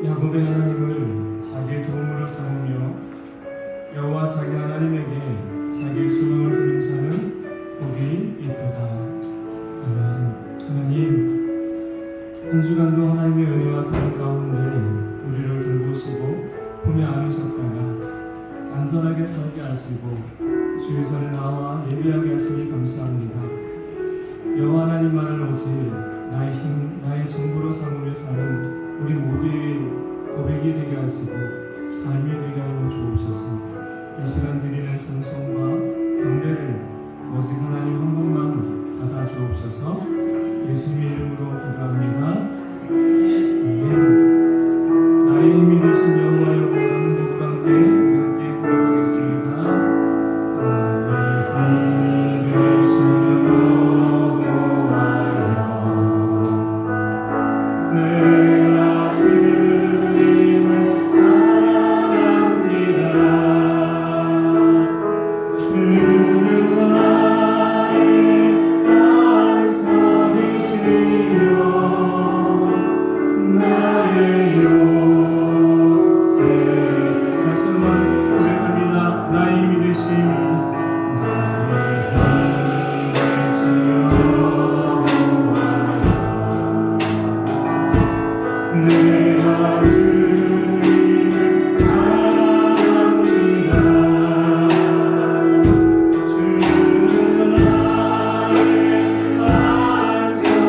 야곱의 하나님을 자기의 도움으로 삼으며 여호와 자기 하나님에게 자기의 소망을 두는 자는 복이 있도다. 아멘. 하나님, 한 주간도 하나님의 은혜와 사랑 가운데 우리를 돌보시고 품에 안으셨다가 안전하게 살게 하시고 주의 전에 나와 예배하게 하시니 감사합니다. 여호와 하나님만을 오직 나의 힘, 나의 정보로 삼으며 사는 우리 모두의 고백이 되게 하시고 삶이 되게 하여 주옵소서. 이 시간 드리는 찬송과 경배를 오직 하나님 한 분만 받아 주옵소서. 예수님의 이름으로 기도합니다. 아멘. 나의 힘이 되신 여호와여, 모든 곡과 함께 고백하겠습니다. 나의 힘이 되신 내가 주님을 사랑합니다. 주는 나의 안석이시며 나의 요새. 다시 한번 고백합니다. 나의 힘이 되신 내가 주님을 사랑합니다. 주는 나의 안정이시며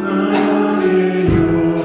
나의 요새시라.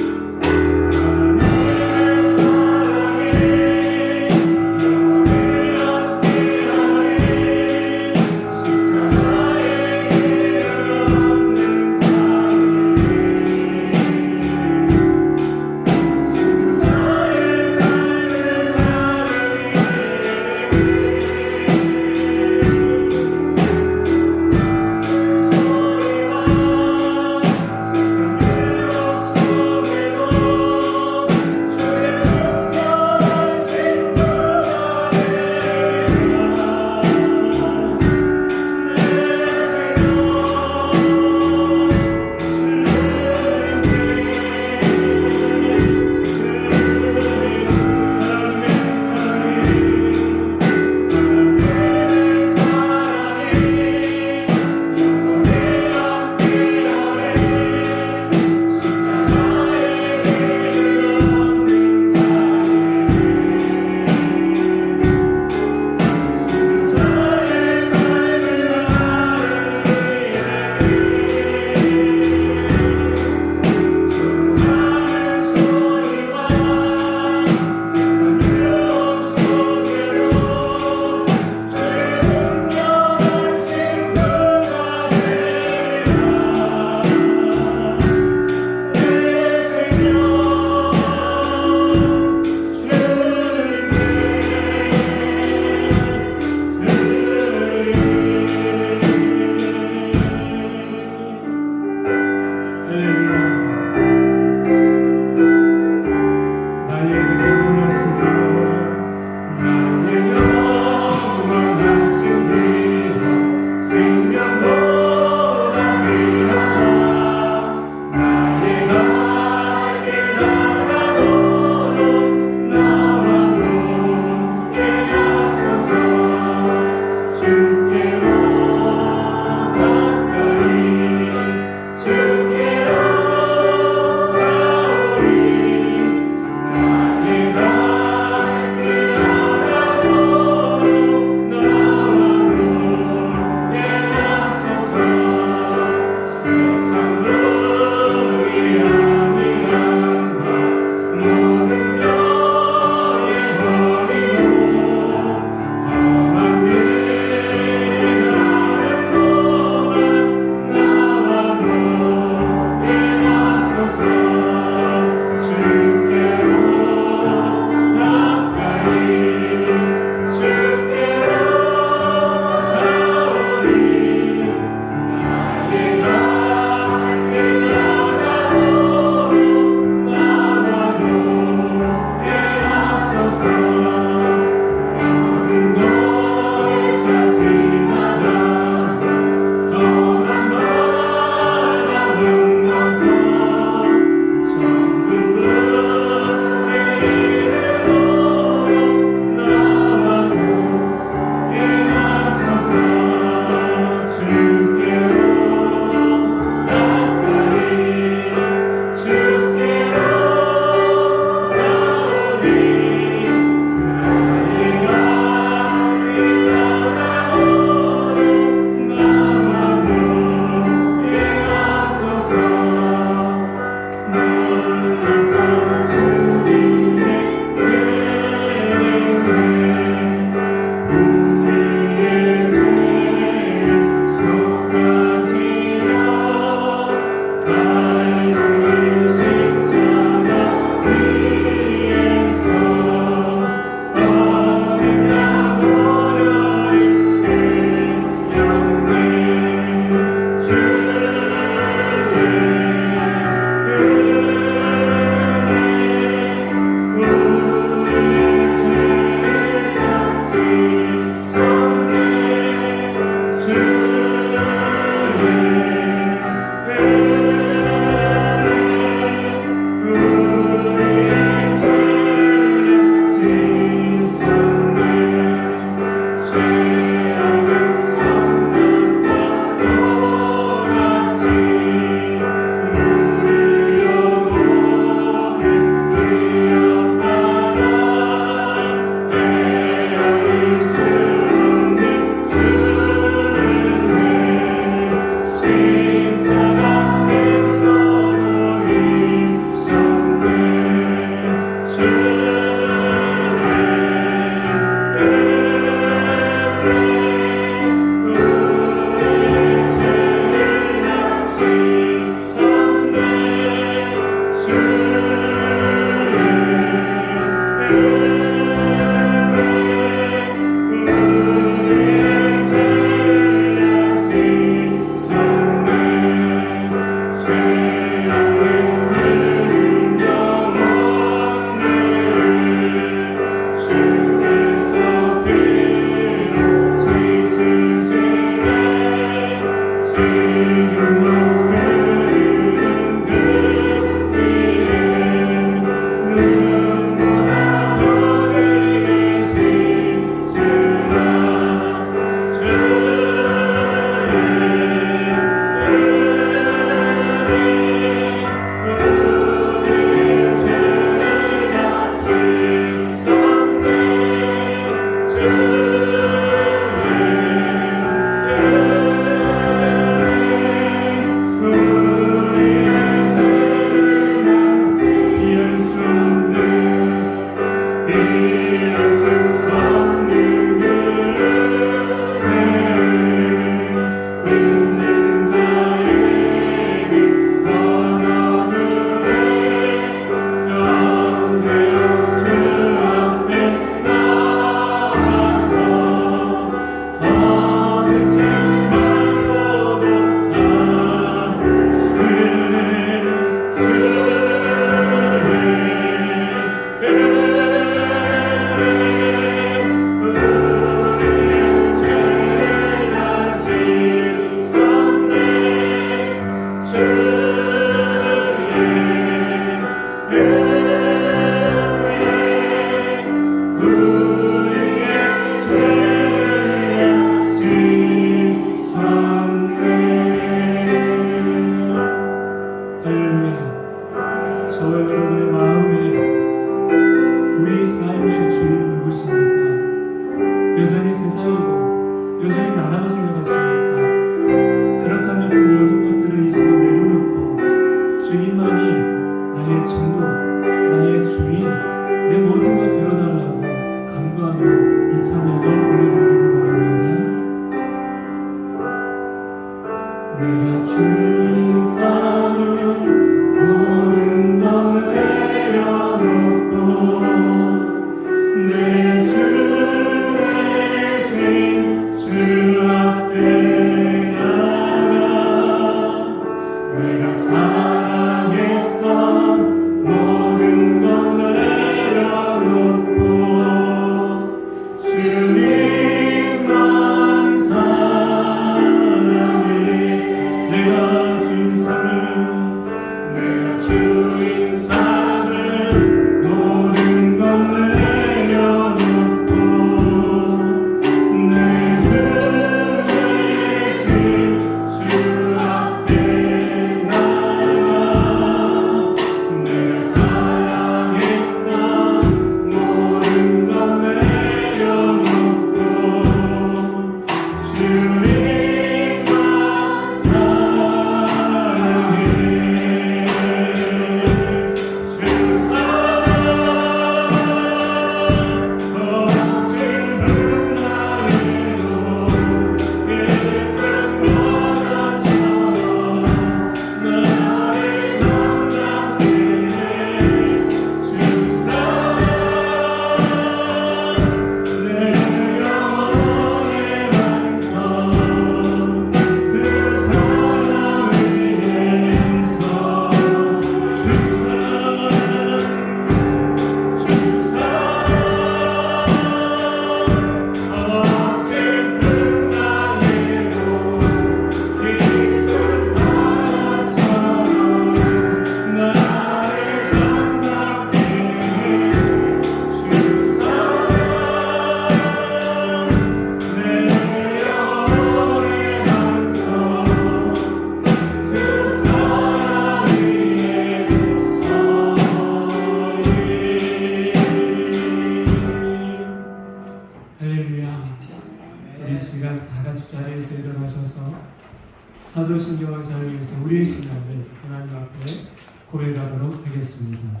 사도신경을 잘 위해서 우리의 신앙을 하나님 앞에 고백하도록 하겠습니다.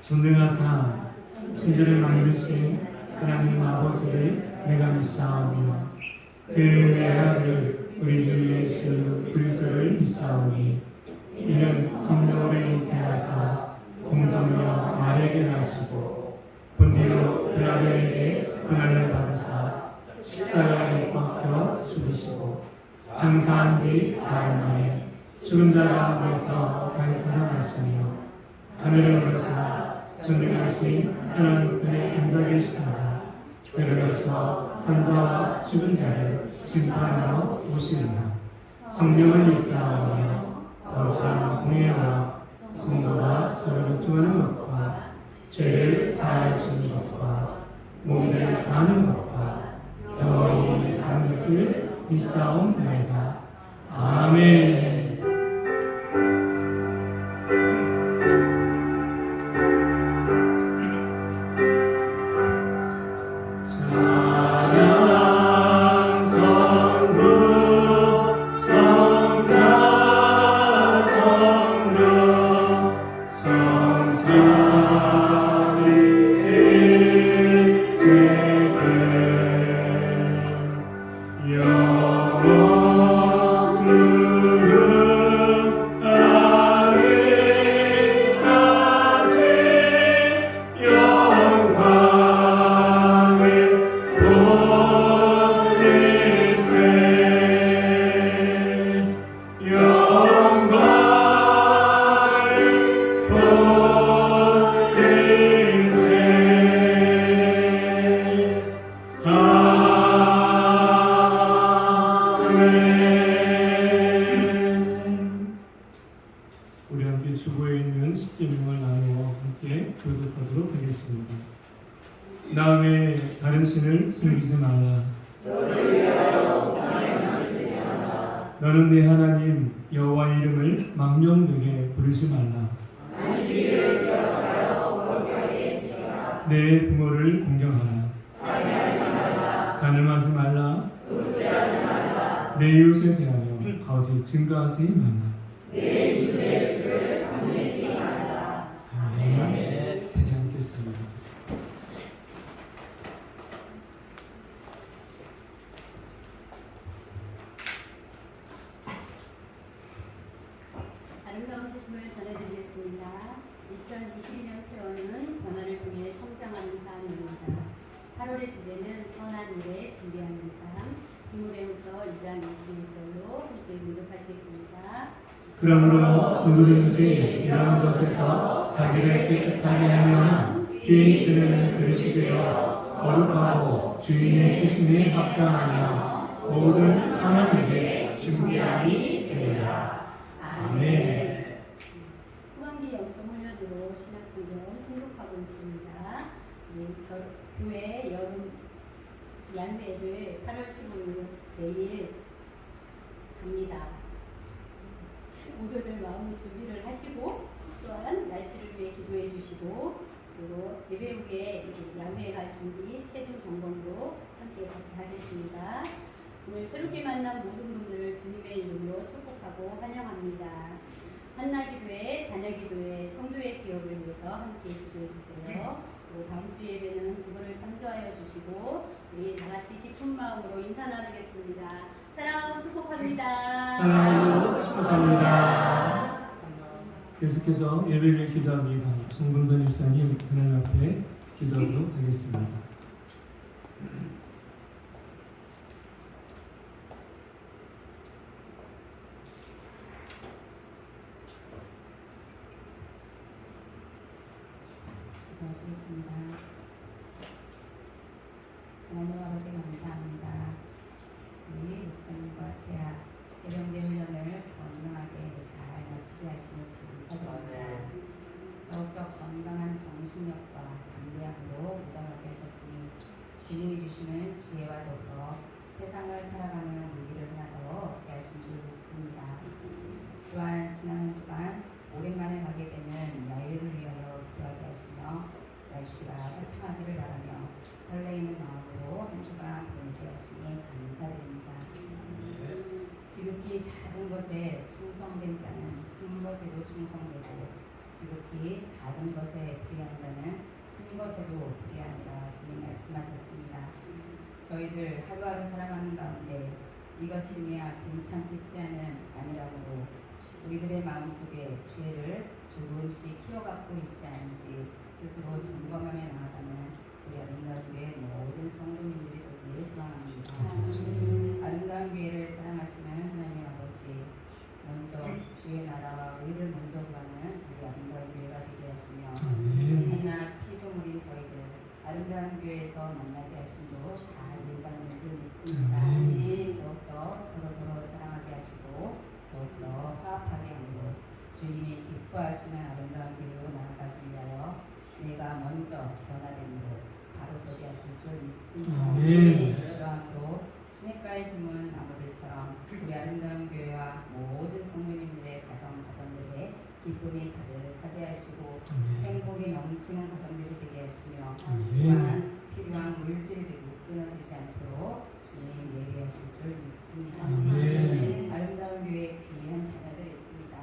존경하사 천지를 만드신 하나님 아버지를 내가 믿사오며 그의 아들 우리 주 예수 그리스도를 믿사오니 이는 성령으로 잉태하사 동정녀 마리아에게 나시고 본디오 빌라도에게 고난을 받으사 십자가에 못 박혀 죽으시고 장사한 지 사흘 만에 죽은 자 가운데서 다시 살아나시며 하늘을 오르사 전능하신 하나님의 앉아 계시다. 저녁에서 산자와 죽은 자를 심판하러 오시리라. 성령을 믿사오며 거룩한 공예와 성도가 서로 교통하는 것과 죄를 사하여 주는 것과 몸을 사는 것과 영원히 사는 것을 믿사옵나이다. 아멘. 우리 함께 주보에 있는 십계명을 나누어 함께 교독하도록 하겠습니다. 나 외에 다른 신을 섬기지 말라. 너는 내 하나님 여호와의 이름을 망령되게 부르지 말라. 내 부모를 공경하라. 간음하지 말라. 내 이웃에 대하여 거짓 증거하지 말라. 아멘. 제가 함께했습니다. 아름다운 소식을 전해드리겠습니다. 2022년 표어는 변화를 통해 성장하는 삶입니다. 8월의 주제는 선한 일에 준비하는 삶. 디모데후서 2장 21절로 함께 문독하시겠습니다. 그러므로 누구든지 이런 것에서 자기를 깨끗하게 하면 귀에 쓰는 그릇이 되어 거룩하고 주인의 쓰심에 합당하며 모든 선한 일에 준비함이 되리라. 아멘. 후반기 영성 훈련으로 신학성경 통독하고 있습니다. 교회 여름 양회를 8월 15일 내일 갑니다. 모두들 마음의 준비를 하시고 또한 날씨를 위해 기도해 주시고 그리고 예배 후에 양회에 갈 준비 체중 점검으로 함께 같이 하겠습니다. 오늘 새롭게 만난 모든 분들을 주님의 이름으로 축복하고 환영합니다. 한나기도회, 자녀기도회, 성도의 기업을 위해서 함께 기도해 주세요. 그리고 다음 주 예배는 두 분을 참조하여 주시고 우리 다 같이 기쁜 마음으로 인사 나누겠습니다. 사랑하고 축복합니다. 사랑하고 축복합니다. 계속해서 예배를 위해 기도합니다. 송금선 입사님 하나님 앞에 기도하도록 하겠습니다. 기도하시겠습니다. 하나님 아버지 감사합니다. 우리 목사님과 제아 해병대 훈련을 건강하게 잘 마치게 하시니 감사드립니다. 더욱더 건강한 정신력과 담대함으로 무장하게 하셨으니 주님이 주시는 지혜와 더불어 세상을 살아가는 우리를 하나 더 얻게 하신 줄 믿습니다. 또한 지난 한 주간 오랜만에 가게 되는 야유를 위하여 기도하게 하시며 날씨가 화창하기를 바라며 설레이는 마음으로 한 주간 보내게 하시니 감사드립니다. 지극히 작은 것에 충성된 자는 큰 것에도 충성되고 지극히 작은 것에 불의한 자는 큰 것에도 불의한다. 주님 말씀하셨습니다. 저희들 하루하루 살아가는 가운데 이것쯤이야 괜찮겠지 하는 아니라므로 우리들의 마음속에 죄를 조금씩 키워갖고 있지 않은지 스스로 점검하며 나아가는 우리 아름다운 교회 모든 성도님들이 되기를 소망합니다. 아름다운 교회를 사랑하시는 하나님의 아버지, 먼저 주의 나라와 의를 먼저 구하는 우리 아름다운 교회가 되게 하시며 한날 가운데서 만나게 하신 줄 다 일반인 줄 믿습니다. 더욱더 서로 사랑하게 하시고 더욱더 화합하게 함으로 주님이 기뻐하시는 아름다운 교회로 나아가기 위하여 내가 먼저 변화됨으로 바로 서게 하실 줄 믿습니다. 그러한 또 신입가에 심은 나무들처럼 우리 아름다운 교회와 모든 성도님들의 가정들에 기쁨이 가득하게 하시고 행복이 넘치는 가정들이 되게 하시며 또한 필요한 물질들이 끊어지지 않도록 주님 예배하실 줄 믿습니다. 아름다운 교회에 귀한 자녀들이 있습니다.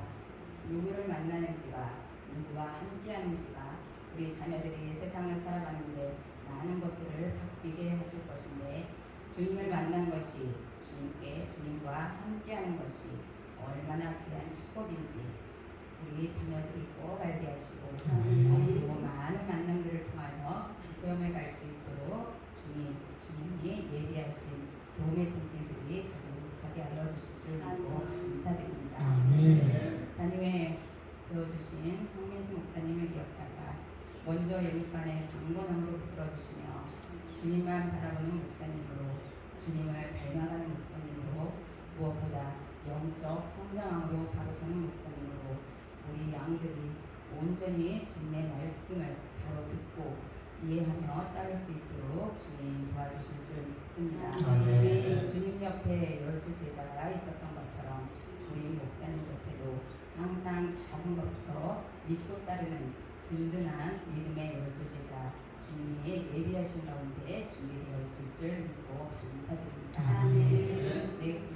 누구를 만나는지가 누구와 함께하는지가 우리 자녀들이 세상을 살아가는데 많은 것들을 바뀌게 하실 것인데 주님을 만난 것이 주님과 함께하는 것이 얼마나 귀한 축복인지 우리 자녀들이 꼭 알게 하시고 앞으로 많은 만남들을 통하여 체험해 갈 수 있도록 주님이 예비하신 도움의 손길들이 가득하게 알려주실 줄 믿고 감사드립니다. 담임에 세워주신 황민수 목사님을 기억하사 먼저 영육간의 강건함으로 붙들어주시며 주님만 바라보는 목사님으로 주님을 닮아가는 목사님으로 무엇보다 영적 성장함으로 바로서는 목사님으로 우리 양들이 온전히 주님의 말씀을 바로 듣고 이해하며 따를 수 있도록 주님 도와주실 줄 믿습니다. 주님 옆에 12제자가 있었던 것처럼 우리 목사님 곁에도 항상 작은 것부터 믿고 따르는 든든한 믿음의 12제자 주님이 예비하신 가운데 준비되어 있을 줄 믿고 감사드립니다.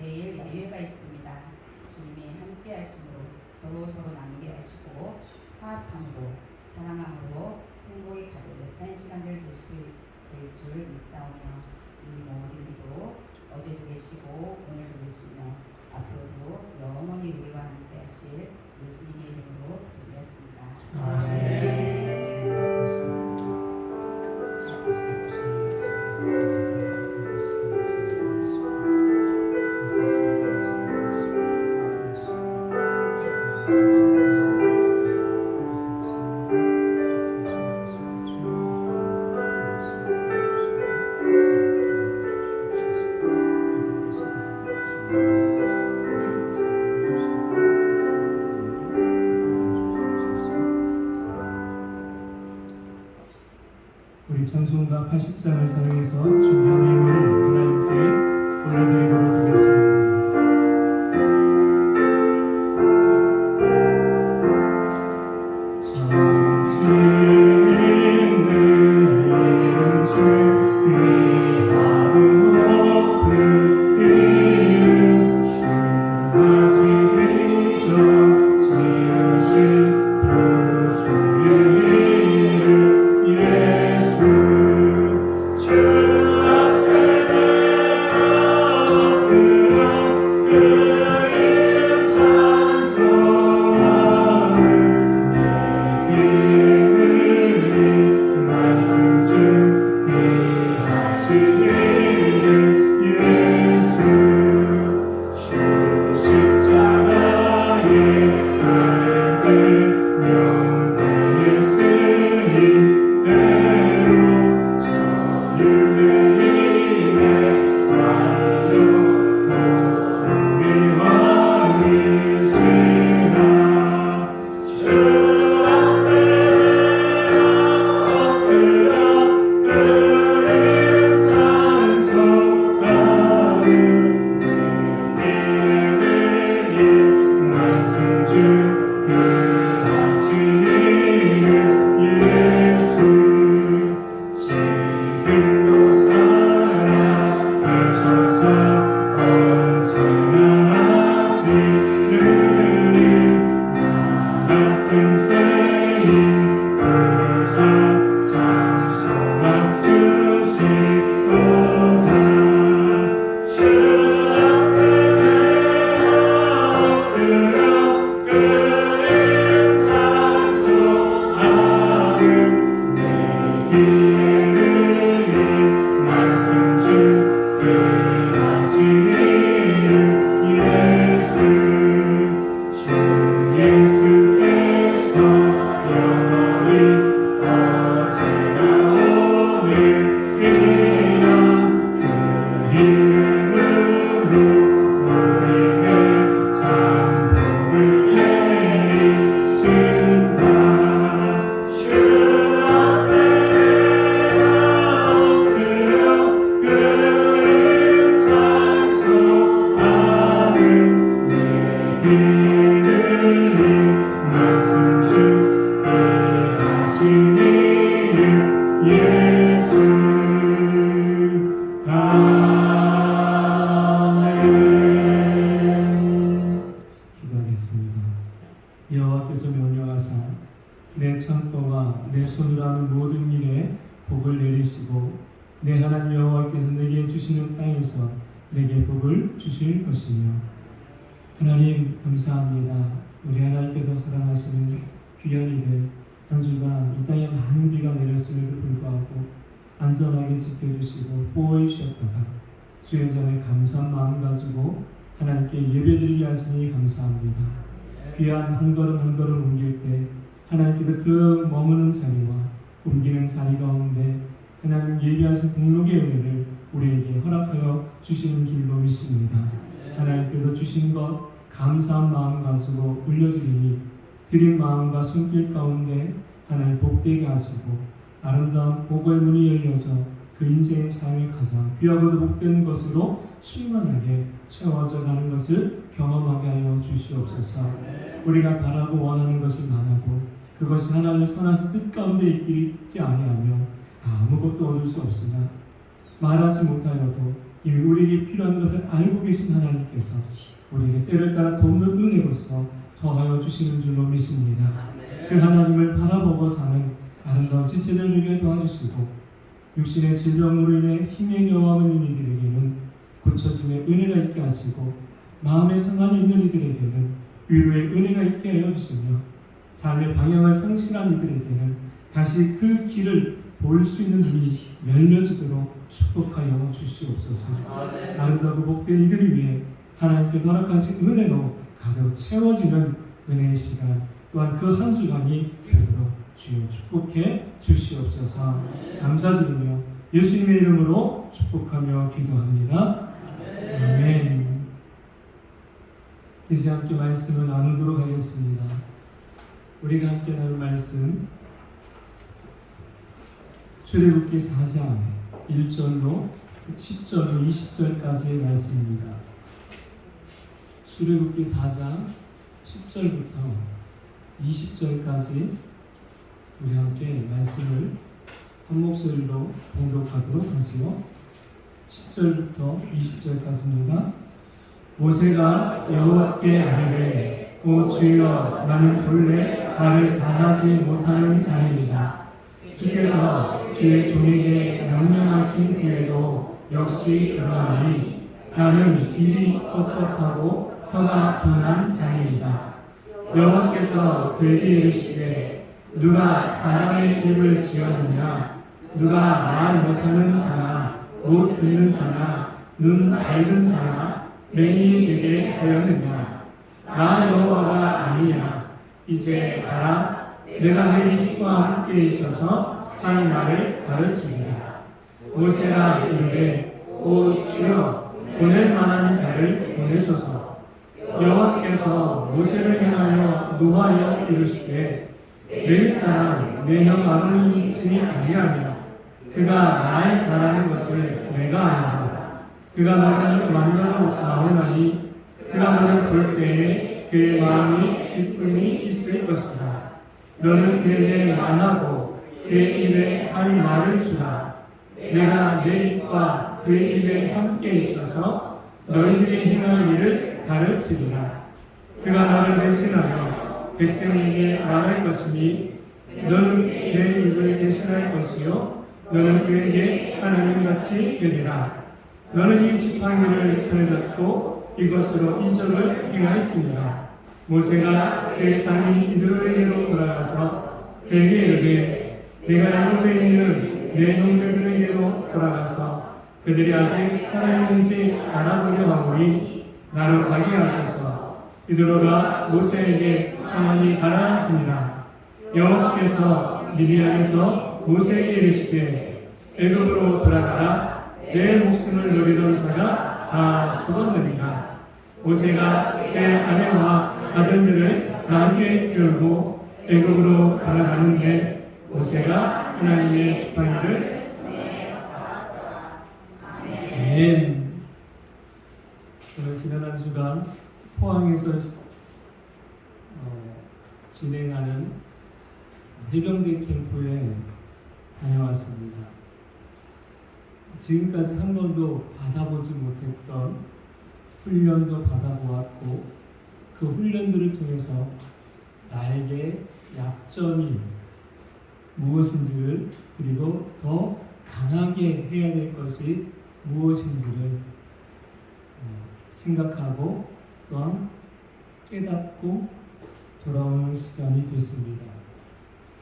내일 야유회가 있습니다. 주님이 함께 하심으로 서로 나누게 하시고 화합함으로 사랑함으로 행복이 가득한 시간을 될 줄 믿사오며 이 모든 기도 어제도 계시고 오늘도 계시며 앞으로도 영원히 우리와 함께 하실 예수님의 이름으로 기도드렸습니다. 우리 찬송가 80장을 사용해서 준비한 예물을 하나님께 올려드리도록 하겠습니다. 내 하나님 여호와께서 내게 주시는 땅에서 내게 복을 주실 것이며. 하나님 감사합니다. 우리 하나님께서 사랑하시는 귀한 이들 한 주간 이 땅에 많은 비가 내렸음에도 불구하고 안전하게 지켜주시고 보호해 주셨다가 주의 전에 감사한 마음 가지고 하나님께 예배드리게 하시니 감사합니다. 귀한 한 걸음 한 걸음 옮길 때 하나님께서 그 머무는 자리와 옮기는 자리 가운데 하나님 예비하신 공로의 은혜를 우리에게 허락하여 주시는 줄로 믿습니다. 하나님께서 주신 것 감사한 마음 가지고 올려드리니 드린 마음과 손길 가운데 하나님 복되게 하시고 아름다운 복의 문이 열려서 그 인생의 삶이 가장 귀하고도 복된 것으로 충만하게 채워져 가는 것을 경험하게 하여 주시옵소서. 우리가 바라고 원하는 것이 많아도 그것이 하나님의 선하신 뜻 가운데 있지 아니하며 아무것도 얻을 수 없으나 말하지 못하여도 이미 우리에게 필요한 것을 알고 계신 하나님께서 우리에게 때를 따라 돕는 은혜로서 더하여 주시는 줄로 믿습니다. 그 하나님을 바라보고 사는 아름다운 지체들 누리게 도와주시고 육신의 질병으로 인해 힘의 여호와는 이들에게는 고쳐짐의 은혜가 있게 하시고 마음의 상함이 있는 이들에게는 위로의 은혜가 있게 하여 주시며 삶의 방향을 상실한 이들에게는 다시 그 길을 볼 수 있는 눈이 열려지도록 축복하여 주시옵소서. 아름다고 복된 이들을 위해 하나님께서 허락하신 은혜로 가득 채워지는 은혜의 시간 또한 그 한 주간이 되도록 주여 축복해 주시옵소서. 감사드리며 예수님의 이름으로 축복하며 기도합니다. 아멘. 이제 함께 말씀을 나누도록 하겠습니다. 우리가 함께 나눌 말씀 출애굽기 4장 1절로 10절로 20절까지의 말씀입니다. 출애굽기 4장 10절부터 20절까지 우리 함께 말씀을 한 목소리로 봉독하도록 하시고 10절부터 20절까지입니다. 모세가 여호와께 아뢰되 오 주여 나는 본래 말을 잘하지 못하는 자입니다. 주께서 주의 종에게 명령하신 후에도 역시 그러하니 나는 입이 뻣뻣하고 혀가 둔한 자입니다. 여호와께서 그에게 이르시되 누가 사람의 입을 지었느냐 누가 말 못하는 자나 못 듣는 자나 눈 밝은 자나 맹인이 되게 하였느냐 나 여호와가 아니냐 이제 가라 내가 내 입과 함께 있어서 할 말을 가르치리라. 모세가 이르되 오 주여 보낼 만한 자를 보내소서. 여호와께서 모세를 향하여 노하여 이르시되 내 사람 내 형 아론이 있으니 아니하냐 그가 말 잘하는 것을 내가 아노라. 그가 너를 만나러 나오나니 그가 너를 볼 때에 그의 마음이 기쁨이 있을 것이다. 너는 그에게 말하고 그의 입에 할 말을 주라. 내가 내 입과 그의 입에 함께 있어서 너희들이 행할 일을 가르치리라. 그가 너를 대신하여 백성에게 말할 것이니 너는 내 입을 대신할 것이요 너는 그에게 하나님같이 되리라. 너는 이 지팡이를 손에 잡고 이것으로 이적을 행할지니라. 모세가 그의 상인 이스라엘에게로 돌아가서 그에게 이르되 내가 양국에 있는 내 형제들에게로 돌아가서 그들이 아직 살아있는지 알아보려 하오니 나로 가게 하소서. 이드로가 모세에게 가만히 가라 하니라. 여호와께서 미디안에서 모세에게 이르시되 애굽으로 돌아가라. 내 목숨을 노리던 자가 다 죽었느니라. 모세가 내 아내와 아들들을 나귀에 태우고 애굽으로 돌아가는데 모세가 하나님의 지팡이를 아멘. 저는 지난 한 주간 포항에서 진행하는 해병대 캠프에 다녀왔습니다. 지금까지 한 번도 받아보지 못했던 훈련도 받아보았고 그 훈련들을 통해서 나에게 약점이 무엇인지를 그리고 더 강하게 해야 될 것이 무엇인지를 생각하고 또한 깨닫고 돌아오는 시간이 됐습니다.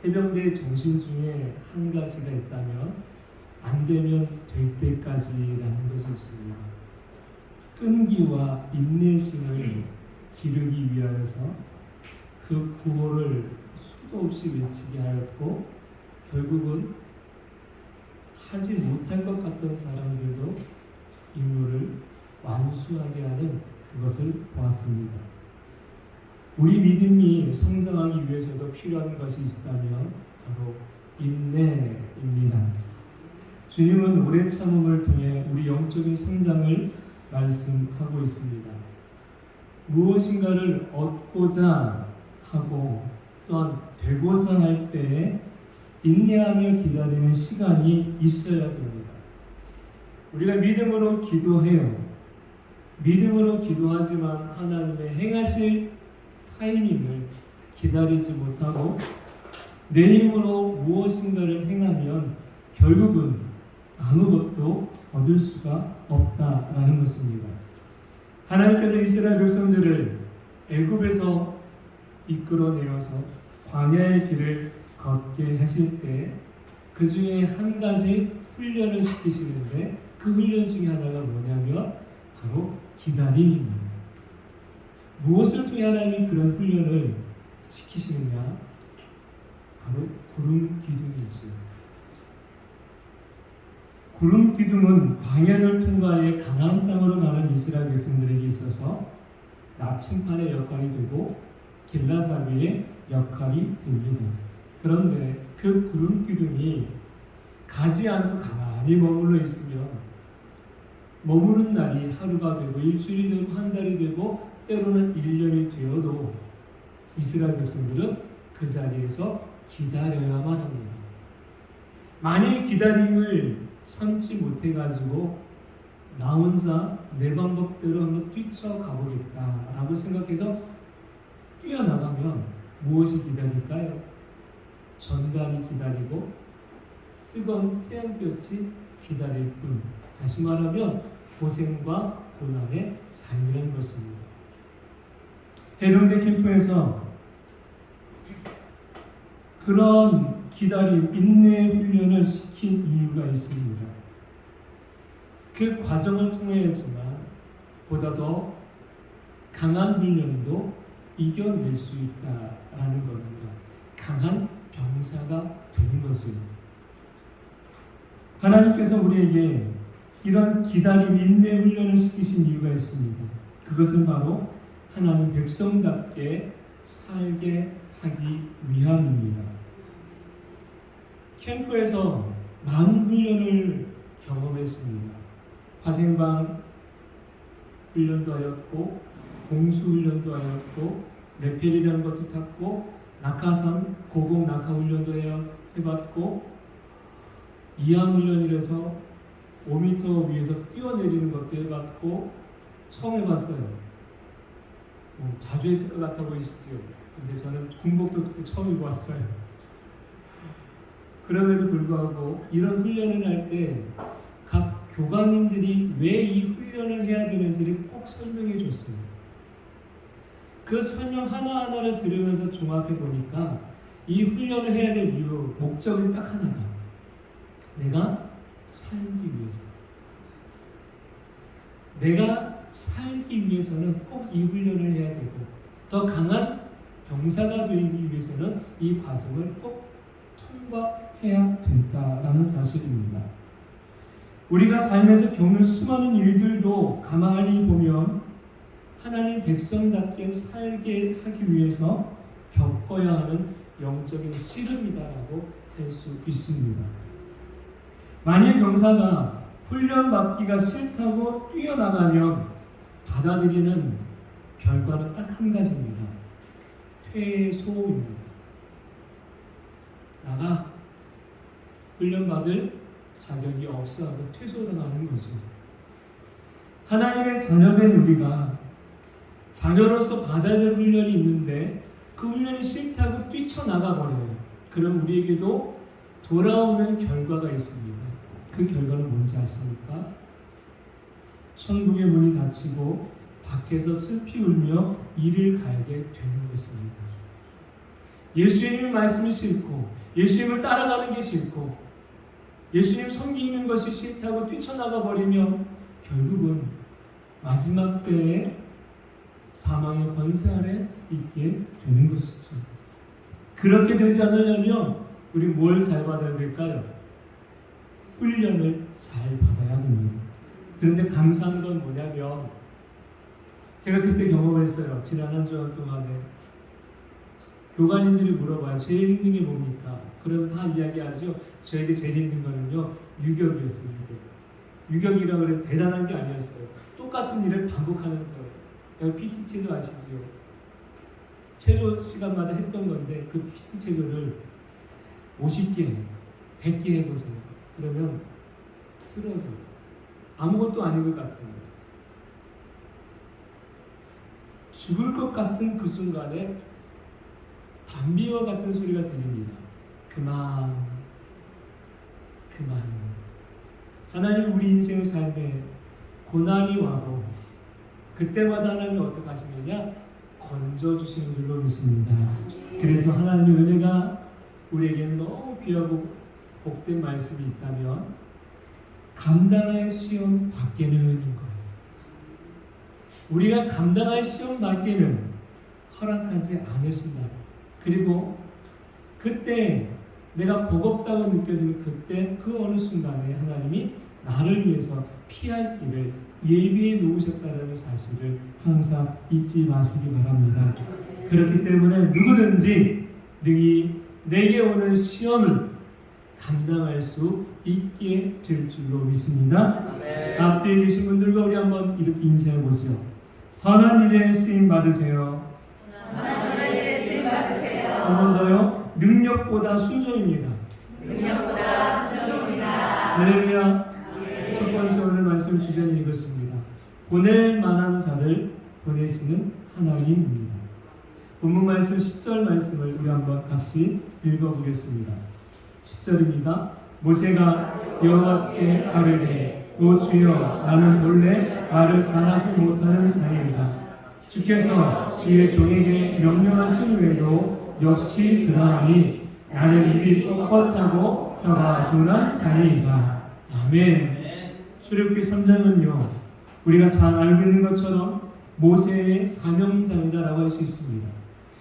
해병대 정신 중에 한 가지가 있다면 안 되면 될 때까지라는 것이 있습니다. 끈기와 인내심을 기르기 위하여서 그 구호를 수도 없이 외치게 하였고 결국은 하지 못할 것 같던 사람들도 임무를 완수하게 하는 그것을 보았습니다. 우리 믿음이 성장하기 위해서도 필요한 것이 있다면 바로 인내입니다. 주님은 오래 참음을 통해 우리 영적인 성장을 말씀하고 있습니다. 무엇인가를 얻고자 하고 또한 되고자 할 때에 인내하며 기다리는 시간이 있어야 됩니다. 우리가 믿음으로 기도해요. 믿음으로 기도하지만 하나님의 행하실 타이밍을 기다리지 못하고 내 힘으로 무엇인가를 행하면 결국은 아무것도 얻을 수가 없다라는 것입니다. 하나님께서 이스라엘 백성들을 애굽에서 이끌어내어서 광야의 길을 걷게 하실 때 그 중에 한 가지 훈련을 시키시는데 그 훈련 중에 하나가 뭐냐면 바로 기다림입니다. 무엇을 통해 하나님이 그런 훈련을 시키시느냐? 바로 구름 기둥이지요. 구름 기둥은 광야를 통과해 가나안 땅으로 가는 이스라엘 백성들에게 있어서 나침판의 역할이 되고 길라잡이의 역할이 됩니다. 그런데 그 구름 기둥이 가지 않고 가만히 머물러 있으면 머무는 날이 하루가 되고 일주일이 되고 한 달이 되고 때로는 1년이 되어도 이스라엘 백성들은 그 자리에서 기다려야만 합니다. 만일 기다림을 참지 못해가지고 나 혼자 내 방법대로 한번 뛰쳐가보겠다라고 생각해서 뛰어나가면 무엇이 기다릴까요? 전갈이 기다리고 뜨거운 태양볕이 기다릴 뿐. 다시 말하면 고생과 고난의 삶이라는 것입니다. 해병대 캠프에서 그런 기다림, 인내 훈련을 시킨 이유가 있습니다. 그 과정을 통해야지만 보다 더 강한 훈련도 이겨낼 수 있다라는 겁니다. 강한 병사가 되는 것입니다. 하나님께서 우리에게 이런 기다림, 인내 훈련을 시키신 이유가 있습니다. 그것은 바로 하나님 백성답게 살게 하기 위함입니다. 캠프에서 많은 훈련을 경험했습니다. 화생방 훈련도 하였고 공수 훈련도 하였고 레펠이라는 것도 탔고 낙하산 고공 낙하 훈련도 해봤고 이항 훈련이라서 5m 위에서 뛰어내리는 것도 해봤고 처음 해봤어요. 자주 했을 것 같아 보이시죠? 근데 저는 군복도 그때 처음 입어왔어요. 그럼에도 불구하고 이런 훈련을 할 때 각 교관님들이 왜 이 훈련을 해야 되는지를 꼭 설명해 줬어요. 그 설명 하나하나를 들으면서 종합해 보니까 이 훈련을 해야 될 이유, 목적이 딱 하나다. 내가 살기 위해서. 내가 살기 위해서는 꼭 이 훈련을 해야 되고 더 강한 병사가 되기 위해서는 이 과정을 꼭 통과해야 된다라는 사실입니다. 우리가 삶에서 겪는 수많은 일들도 가만히 보면 하나님 백성답게 살게 하기 위해서 겪어야 하는 영적인 씨름이다라고 할 수 있습니다. 만일 병사가 훈련받기가 싫다고 뛰어나가면 받아들이는 결과는 딱 한 가지입니다. 퇴소입니다. 나가 훈련받을 자격이 없어 하고 퇴소당하는 거죠. 하나님의 자녀된 우리가 자녀로서 받아야 될 훈련이 있는데 그 훈련이 싫다고 뛰쳐나가 버려요. 그럼 우리에게도 돌아오는 결과가 있습니다. 그 결과는 뭔지 아십니까? 천국의 문이 닫히고 밖에서 슬피 울며 이를 갈게 되는 것입니다. 예수님의 말씀이 싫고 예수님을 따라가는 게 싫고 예수님 섬기는 것이 싫다고 뛰쳐나가 버리면 결국은 마지막 때에 사망의 권세 아래 있게 되는 것이죠. 그렇게 되지 않으려면 우리 뭘 잘 받아야 될까요? 훈련을 잘 받아야 됩니다. 그런데 감사한 건 뭐냐면 제가 그때 경험했어요. 지난 한 주간 동안에 교관님들이 물어봐요. 제일 힘든 게 뭡니까? 그러면 다 이야기하죠. 저에게 제일 힘든 거는요, 유격이었어요. 유격이라고 해서 대단한 게 아니었어요. 똑같은 일을 반복하는 거예요. 여기 PT 체조 아시죠? 체조 시간마다 했던 건데 그 PT 체조를 50개, 100개 해보세요. 그러면 쓰러져요. 아무것도 아닌 것 같은데 죽을 것 같은 그 순간에 담비와 같은 소리가 들립니다. 그만. 하나님 우리 인생의 삶에 고난이 와도 그때마다 하나님이 어떻게 하시느냐? 건져주시는 줄로 믿습니다. 그래서 하나님의 은혜가 우리에게는 너무 귀하고 복된 말씀이 있다면 감당할 시험 밖에는 인 거예요. 우리가 감당할 시험 밖에는 허락하지 않으신다. 그리고 그때 내가 버겁다고 느껴지는 그때 그 어느 순간에 하나님이 나를 위해서 피할 길을 예비해 놓으셨다는 사실을 항상 잊지 마시기 바랍니다. 그렇기 때문에 누구든지 능히 내게 오는 시험을 감당할 수 있게 될 줄로 믿습니다. 앞뒤에 계신 분들과 우리 한번 이렇게 인사해 보시죠. 선한 일에 쓰임 받으세요. 한 번 더요. 능력보다 순종입니다. 할렐루야. 첫 번째 오늘 말씀 주제는 이것입니다. 보낼 만한 자를 보내시는 하나님입니다. 본문 말씀 10절 말씀을 우리 한번 같이 읽어보겠습니다. 10절입니다. 모세가 여호와께 아뢰되 오 주여 나는 본래 말을 잘하지 못하는 자이다. 주께서 주의 종에게 명령하신 후에도 역시 그러하니 나는 입이 뻣뻣하고 혀가 둔한 자이다. 아멘. 출애굽기 3장은요 우리가 잘 알고 있는 것처럼 모세의 사명장이다라고 할 수 있습니다.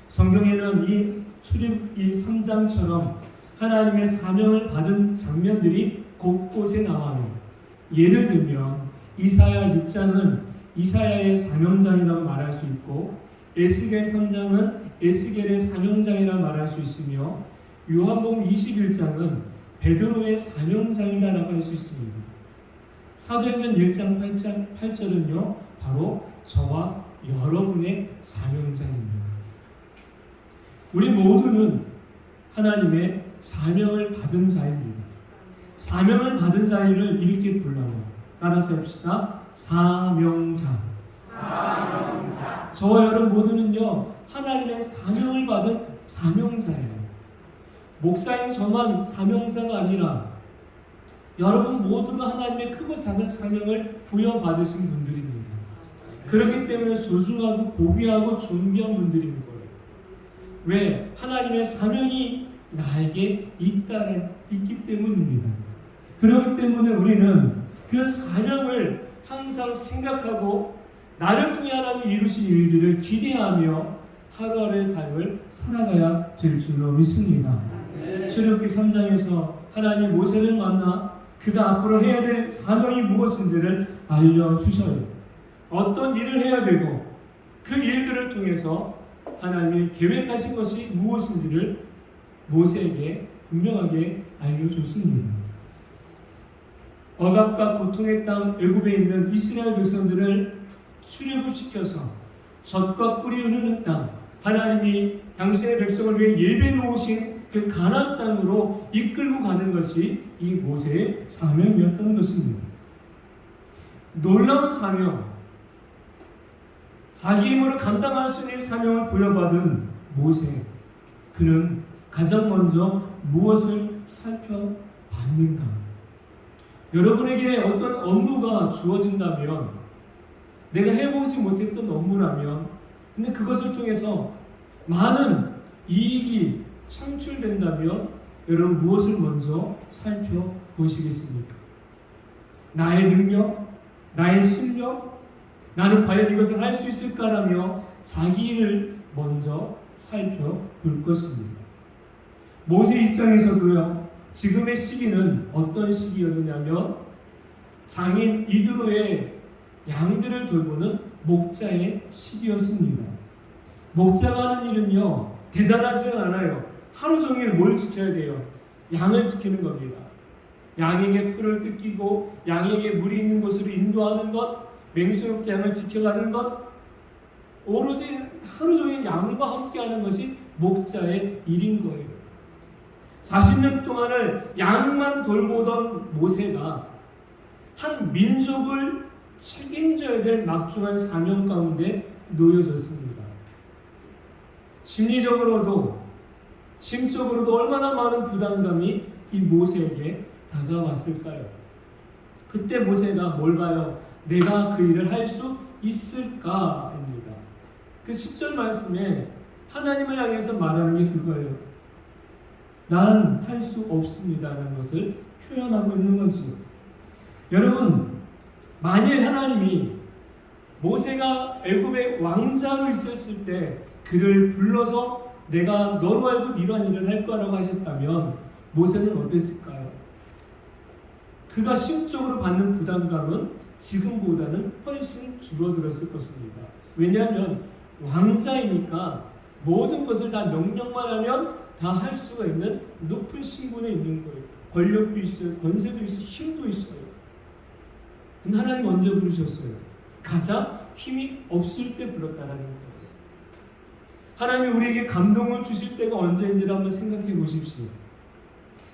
성경에는 이 출애굽기 3장처럼 하나님의 사명을 받은 장면들이 곳곳에 나와요. 예를 들면 이사야 6장은 이사야의 사명장이라고 말할 수 있고 에스겔 3장은 에스겔의 사명장이라고 말할 수 있으며 요한복음 21장은 베드로의 사명장이라고 할 수 있습니다. 사도행전 1장 8절은요 바로 저와 여러분의 사명장입니다. 우리 모두는 하나님의 사명을 받은 자입니다. 사명을 받은 자를 이렇게 불러요. 따라서 합시다. 사명자. 저와 여러분 모두는요 하나님의 사명을 받은 사명자예요. 목사인 저만 사명자가 아니라 여러분 모두가 하나님의 크고 작은 사명을 부여받으신 분들입니다. 그렇기 때문에 소중하고 고귀하고 존귀한 분들인 거예요. 왜? 하나님의 사명이 나에게 있기 때문입니다. 그렇기 때문에 우리는 그 사명을 항상 생각하고 나를 통해 하나님 이루신 일들을 기대하며 하루하루의 삶을 살아가야 될 줄로 믿습니다. 출애굽기 3장에서 하나님 모세를 만나 그가 앞으로 해야 될 사명이 무엇인지를 알려주셔요. 어떤 일을 해야 되고 그 일들을 통해서 하나님이 계획하신 것이 무엇인지를 모세에게 분명하게 알려줬습니다. 억압과 고통의 땅 애굽에 있는 이스라엘 백성들을 출애굽시켜서 젖과 꿀이 흐르는 땅 하나님이 당신의 백성을 위해 예배해 놓으신 그 가나안 땅으로 이끌고 가는 것이 이 모세의 사명이었던 것입니다. 놀라운 사명, 자기 힘으로 감당할 수 있는 사명을 부여받은 모세, 그는 가장 먼저 무엇을 살펴봤는가? 여러분에게 어떤 업무가 주어진다면, 내가 해보지 못했던 업무라면, 근데 그것을 통해서 많은 이익이 창출된다면 여러분 무엇을 먼저 살펴보시겠습니까? 나의 능력, 나의 실력, 나는 과연 이것을 할 수 있을까라며 자기 일을 먼저 살펴볼 것입니다. 모세 입장에서도요, 지금의 시기는 어떤 시기였느냐면 장인 이드로의 양들을 돌보는 목자의 시기였습니다. 목자가 하는 일은요, 대단하지는 않아요. 하루 종일 뭘 지켜야 돼요? 양을 지키는 겁니다. 양에게 풀을 뜯기고 양에게 물이 있는 곳으로 인도하는 것, 맹수롭게 양을 지켜가는 것, 오로지 하루 종일 양과 함께하는 것이 목자의 일인 거예요. 40년 동안을 양만 돌보던 모세가 한 민족을 책임져야 될 막중한 사명 가운데 놓여졌습니다. 심리적으로도 심적으로도 얼마나 많은 부담감이 이 모세에게 다가왔을까요? 그때 모세가 뭘 봐요? 내가 그 일을 할 수 있을까입니다. 그 10절 말씀에 하나님을 향해서 말하는 게 그거예요. 난 할 수 없습니다라는 것을 표현하고 있는 거죠. 여러분, 만일 하나님이 모세가 애굽의 왕자로 있었을 때 그를 불러서 내가 너로 알고 이러한 일을 할 거라고 하셨다면 모세는 어땠을까요? 그가 심적으로 받는 부담감은 지금보다는 훨씬 줄어들었을 것입니다. 왜냐하면 왕자이니까 모든 것을 다 명령만 하면 다 할 수가 있는 높은 신분에 있는 거예요. 권력도 있어요. 권세도 있어요. 힘도 있어요. 근데 하나님 언제 부르셨어요? 가장 힘이 없을 때 불렀다라는 거예요. 하나님이 우리에게 감동을 주실 때가 언제인지를 한번 생각해 보십시오.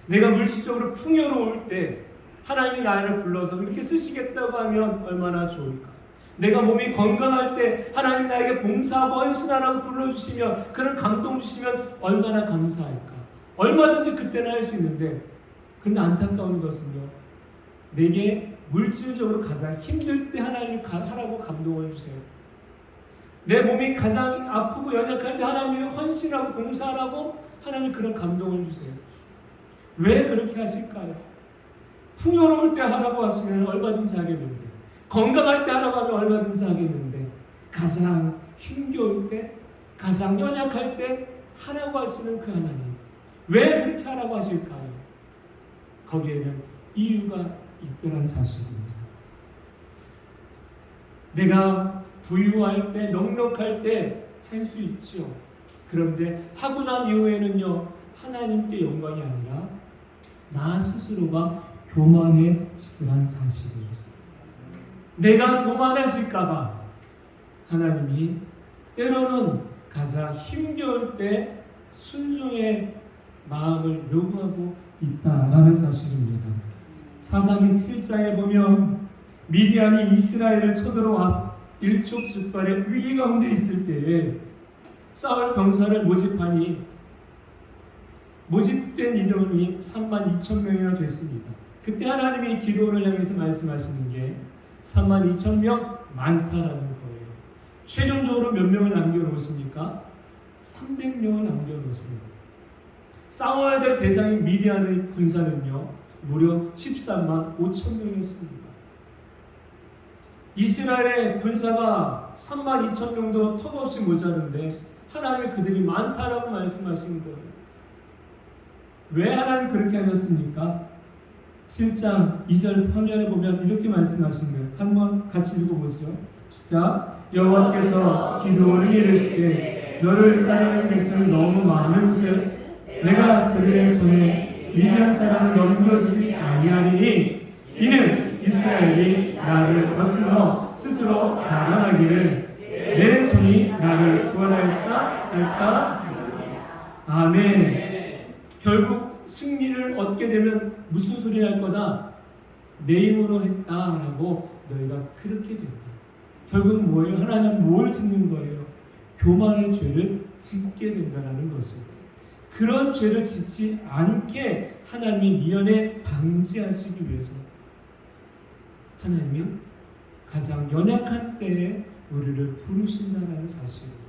내가 물질적으로 풍요로울 때 하나님이 나를 불러서 그렇게 쓰시겠다고 하면 얼마나 좋을까? 내가 몸이 건강할 때 하나님 나에게 봉사하고 헌신하라고 불러주시면, 그런 감동 주시면 얼마나 감사할까? 얼마든지 그때는 할 수 있는데, 근데 안타까운 것은요, 내게 물질적으로 가장 힘들 때 하나님이 하라고 감동을 주세요. 내 몸이 가장 아프고 연약할 때 하나님이 헌신하고 봉사하라고 하나님이 그런 감동을 주세요. 왜 그렇게 하실까요? 풍요로울 때 하라고 하시면 얼마든지 하겠는데, 건강할 때 하라고 하면 얼마든지 하겠는데, 가장 힘겨울 때, 가장 연약할 때 하라고 하시는 그 하나님, 왜 그렇게 하라고 하실까요? 거기에는 이유가 있더란 사실입니다. 내가 부유할 때, 넉넉할 때 할 수 있죠. 그런데 하고 난 이후에는요, 하나님께 영광이 아니라 나 스스로가 교만해지더란 사실이에요. 내가 교만해질까봐 하나님이 때로는 가장 힘겨울 때 순종의 마음을 요구하고 있다라는 사실입니다. 사사기 7장에 보면 미디안이 이스라엘을 쳐들어와 일촉즉발의 위기 가운데 있을 때에 싸울 병사를 모집하니 모집된 인원이 32,000명이나 됐습니다. 그때 하나님이 기도를 향해서 말씀하시는 게 32,000명 많다라는 거예요. 최종적으로 몇 명을 남겨놓으십니까? 300명을 남겨놓습니다. 싸워야 될 대상인 미디안의 군사는요, 무려 13만 5천 명이었습니다. 이스라엘의 군사가 3만 2천 명도 턱없이 모자른데 하나님이 그들이 많다라고 말씀하신 거예요. 왜 하나님 그렇게 하셨습니까? 7장 2절 화면에 보면 이렇게 말씀하신 거예요. 한번 같이 읽어보시죠. 시작. 여호와께서 기드온에게 이르시되 너를 따르는 백성이 너무 많은즉 내가 그들의 손에 미디안 사람을 넘겨주지 아니하리니 이는 이스라엘이 나를 거슬러 스스로 자랑하기를 내 손이 나를 구원할까 할까. 아멘. 결국 승리를 얻게 되면 무슨 소리 할 거다? 내 힘으로 했다라고 너희가 그렇게 된다. 결국은 뭐예요? 하나님 뭘 짓는 거예요? 교만의 죄를 짓게 된다는 것입니다. 그런 죄를 짓지 않게 하나님이 미연에 방지하시기 위해서 하나님이 가장 연약한 때에 우리를 부르신다는 사실입니다.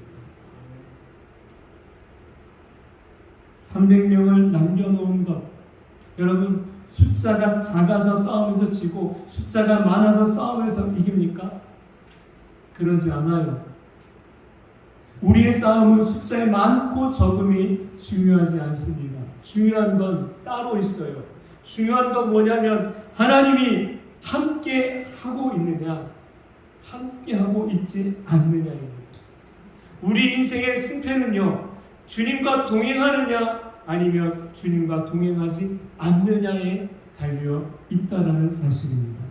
300명을 남겨놓은 것, 여러분 숫자가 작아서 싸움에서 지고 숫자가 많아서 싸움에서 이깁니까? 그러지 않아요. 우리의 싸움은 숫자의 많고 적음이 중요하지 않습니다. 중요한 건 따로 있어요. 중요한 건 뭐냐면 하나님이 함께 하고 있느냐, 함께 하고 있지 않느냐입니다. 우리 인생의 승패는요, 주님과 동행하느냐 아니면 주님과 동행하지 않느냐에 달려 있다라는 사실입니다.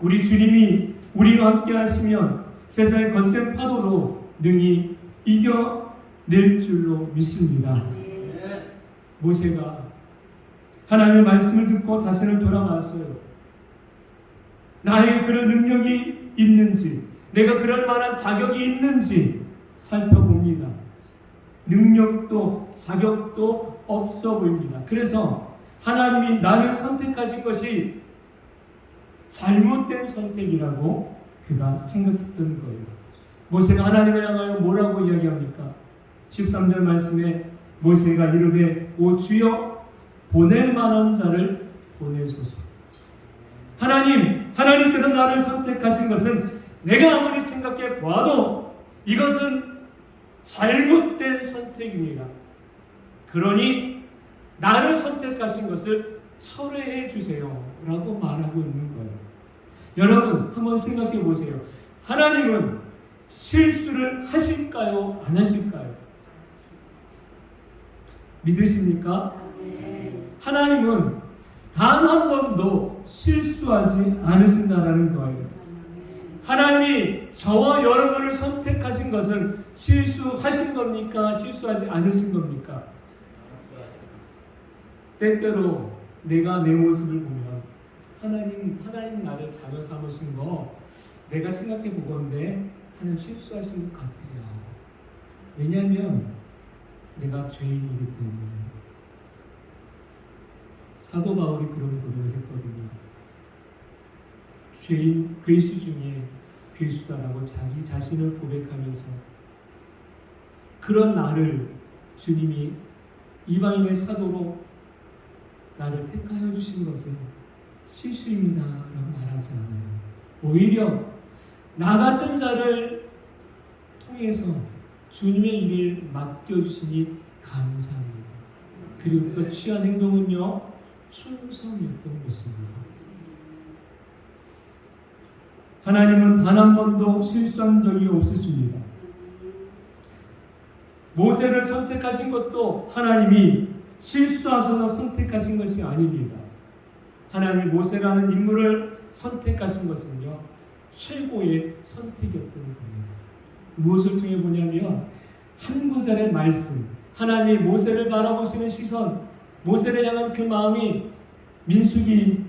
우리 주님이 우리와 함께 하시면 세상의 거센 파도로 능히 이겨낼 줄로 믿습니다. 모세가 하나님의 말씀을 듣고 자신을 돌아봤어요. 나에게 그런 능력이 있는지, 내가 그럴 만한 자격이 있는지 살펴봅니다. 능력도 자격도 없어 보입니다. 그래서 하나님이 나를 선택하신 것이 잘못된 선택이라고 그가 생각했던 거예요. 모세가 하나님을 향하여 뭐라고 이야기합니까? 13절 말씀에 모세가 이르되 오 주여 보낼 만한 자를 보내소서. 하나님께서 나를 선택하신 것은 내가 아무리 생각해 보아도 이것은 잘못된 선택입니다. 그러니 나를 선택하신 것을 철회해 주세요 라고 말하고 있는 거예요. 여러분 한번 생각해 보세요. 하나님은 실수를 하실까요? 안 하실까요? 믿으십니까? 하나님은 단 한 번도 실수하지 않으신다라는 거예요. 하나님이 저와 여러분을 선택하신 것은 실수하신 겁니까? 실수하지 않으신 겁니까? 때때로 내가 내 모습을 보면 하나님 나를 자녀 삼으신 거 내가 생각해 보건데 하나님 실수하신 것 같아요. 왜냐하면 내가 죄인이기 때문에. 사도 바울이 그런 고백을 했거든요. 죄인, 괴수 중에 괴수다라고 자기 자신을 고백하면서 그런 나를 주님이 이방인의 사도로 나를 택하여 주신 것은 실수입니다 라고 말하지 않아요. 오히려 나 같은 자를 통해서 주님의 일을 맡겨주시니 감사합니다. 그리고 그 취한 행동은요, 충성이었던 것입니다. 하나님은 단 한 번도 실수한 적이 없으십니다. 모세를 선택하신 것도 하나님이 실수하셔서 선택하신 것이 아닙니다. 하나님이 모세라는 인물을 선택하신 것은요, 최고의 선택이었던 겁니다. 무엇을 통해 보냐면 한 구절의 말씀, 하나님이 모세를 바라보시는 시선, 모세를 향한 그 마음이 민수기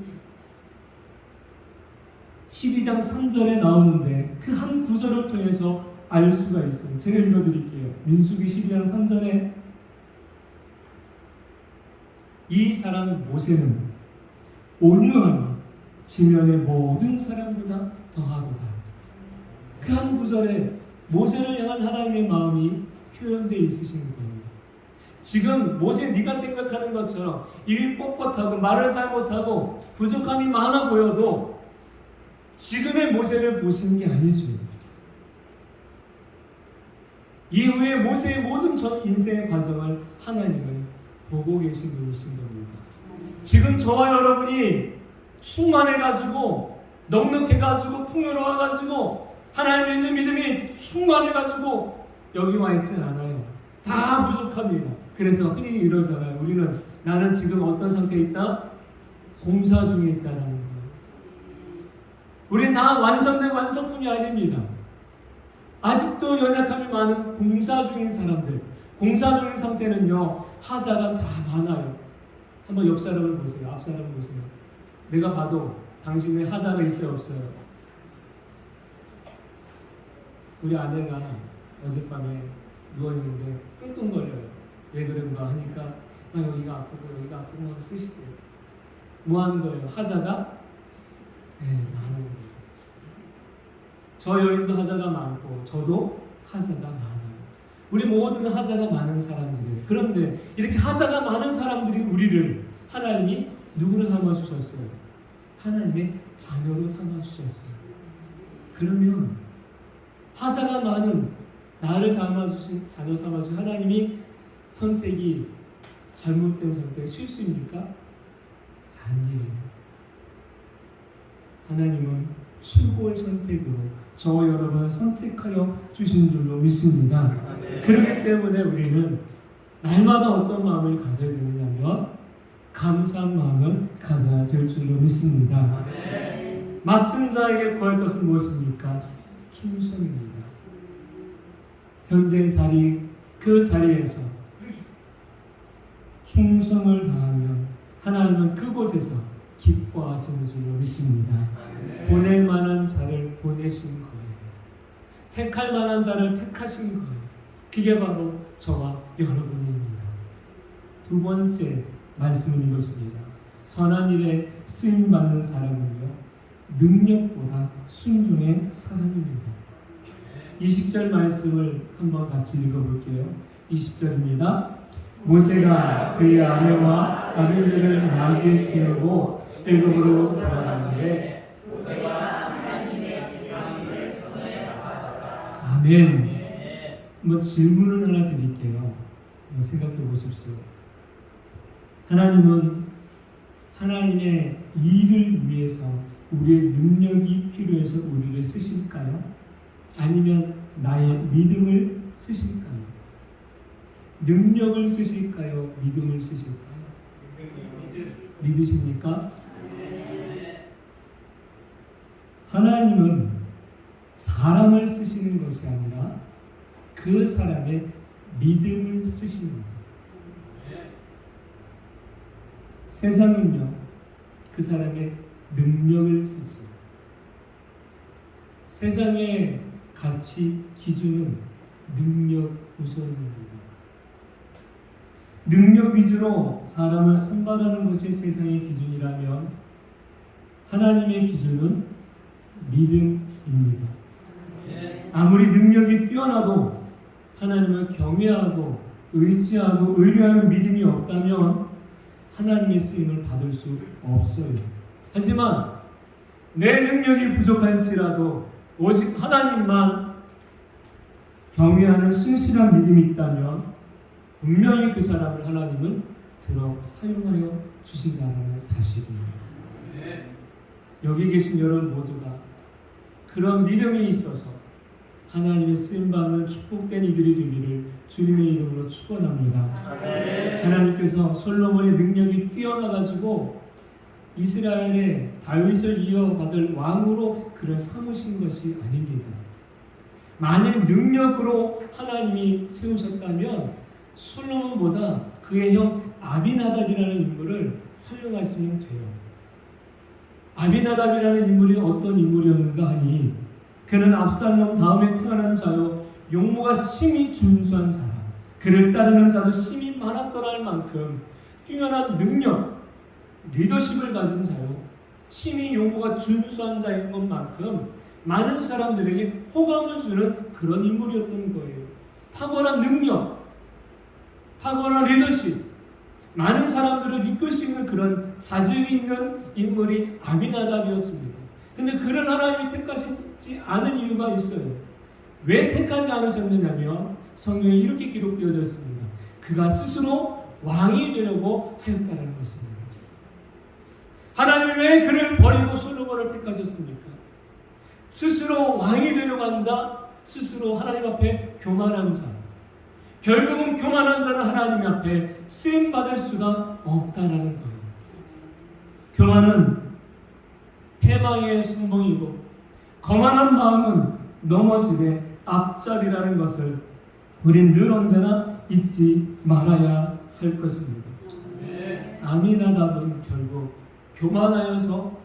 12장 3절에 나오는데 그 한 구절을 통해서 알 수가 있어요. 제가 읽어드릴게요. 민수기 12장 3절에 이 사람 모세는 온유함이 지면의 모든 사람보다 더하도다. 그 한 구절에 모세를 향한 하나님의 마음이 표현되어 있으신 거예요. 지금 모세 네가 생각하는 것처럼 입이 뻣뻣하고 말을 잘 못하고 부족함이 많아 보여도 지금의 모세를 보시는 게 아니죠. 이후에 모세의 모든 전 인생의 과정을 하나님은 보고 계신 분이신 겁니다. 지금 저와 여러분이 충만해가지고 넉넉해가지고 풍요로워가지고 하나님 있는 믿음이 충만해가지고 여기 와 있지 않아요. 다 부족합니다. 그래서 흔히 이러잖아요. 우리는 나는 지금 어떤 상태에 있다? 공사 중에 있다는 거예요. 우리는 다 완성된 완성품이 아닙니다. 아직도 연약함이 많은 공사 중인 사람들, 공사 중인 상태는요, 하자가 다 많아요. 한번 옆 사람을 보세요. 앞 사람을 보세요. 내가 봐도 당신의 하자가 있어요, 없어요? 우리 아내가 어젯밤에 누워있는데 끙끙거려요. 왜 그런가 하니까 여기가 아프고 쓰시대요. 뭐 하는 거예요? 하자가 저 여인도 하자가 많고 저도 하자가 많아요. 우리 모두는 하자가 많은 사람들이에요. 그런데 이렇게 하자가 많은 사람들이 우리를 하나님이 누구로 삼아주셨어요? 하나님의 자녀로 삼아주셨어요. 그러면 하자가 많은 나를 삼아주신 자녀 삼아주신 하나님이 선택이 잘못된 선택, 실수입니까? 아니에요. 하나님은 최고의 선택으로 저와 여러분을 선택하여 주신 줄로 믿습니다. 그렇기 때문에 우리는 날마다 어떤 마음을 가져야 되느냐면 감사한 마음을 가져야 될 줄로 믿습니다. 맡은 자에게 구할 것은 무엇입니까? 충성입니다. 현재 그 자리에서 충성을 다하면 하나님은 그곳에서 기뻐하시는 줄로 믿습니다. 보낼 만한 자를 보내신 거예요. 택할 만한 자를 택하신 거예요. 그게 바로 저와 여러분입니다. 두 번째 말씀은 이것입니다. 선한 일에 쓰임받는 사람은요, 능력보다 순종의 사람입니다. 20절 말씀을 한번 같이 읽어볼게요. 20절입니다. 모세가 그의 아내와 아들들을 나귀에 태우고 애굽으로 돌아가는데 아멘. 한번 질문을 하나 드릴게요. 생각해 보십시오. 하나님은 하나님의 일을 위해서 우리의 능력이 필요해서 우리를 쓰실까요? 아니면 나의 믿음을 쓰실까요? 능력을 쓰실까요? 믿음을 쓰실까요? 믿으십니까? 하나님은 사람을 쓰시는 것이 아니라 그 사람의 믿음을 쓰시는 거예요. 세상은요, 그 사람의 능력을 쓰죠. 세상의 가치 기준은 능력 우선입니다. 능력 위주로 사람을 선발하는 것이 세상의 기준이라면 하나님의 기준은 믿음입니다. 아무리 능력이 뛰어나도 하나님을 경외하고 의지하고 의뢰하는 믿음이 없다면 하나님의 쓰임을 받을 수 없어요. 하지만 내 능력이 부족할지라도 오직 하나님만 경외하는 신실한 믿음이 있다면 분명히 그 사람을 하나님은 들어 사용하여 주신다는 사실입니다. 여기 계신 여러분 모두가 그런 믿음이 있어서 하나님의 쓰임받는 축복된 이들이 되기를 주님의 이름으로 축원합니다. 하나님께서 솔로몬의 능력이 뛰어나가지고 이스라엘의 다윗을 이어받을 왕으로 그를 삼으신 것이 아닙니다. 만일 능력으로 하나님이 세우셨다면 솔로몬보다 그의 형 아비나답이라는 인물을 사용하시면 돼요. 아비나답이라는 인물이 어떤 인물이었는가 하니 그는 압살롬 다음에 태어난 자요 용모가 심히 준수한 사람, 그를 따르는 자도 심히 많았더라 할 만큼 뛰어난 능력, 리더십을 가진 자요 심히 용모가 준수한 자인 것만큼 많은 사람들에게 호감을 주는 그런 인물이었던 거예요. 탁월한 능력, 탁월한 리더십, 많은 사람들을 이끌 수 있는 그런 자질이 있는 인물이 아비나답이었습니다. 근데 그런 하나님이 택하시지 않은 이유가 있어요. 왜 택하지 않으셨느냐면 성경에 이렇게 기록되어져 있습니다. 그가 스스로 왕이 되려고 하였다는 것입니다. 하나님이 왜 그를 버리고 솔로몬을 택하셨습니까? 스스로 왕이 되려고 한 자, 스스로 하나님 앞에 교만한 자, 결국은 교만한 자는 하나님 앞에 쓰임받을 수가 없다라는 거예요. 교만은 패망의 선봉이고 거만한 마음은 넘어지게 앞자리라는 것을 우린 늘 언제나 잊지 말아야 할 것입니다. 아미나답은 결국 교만하여서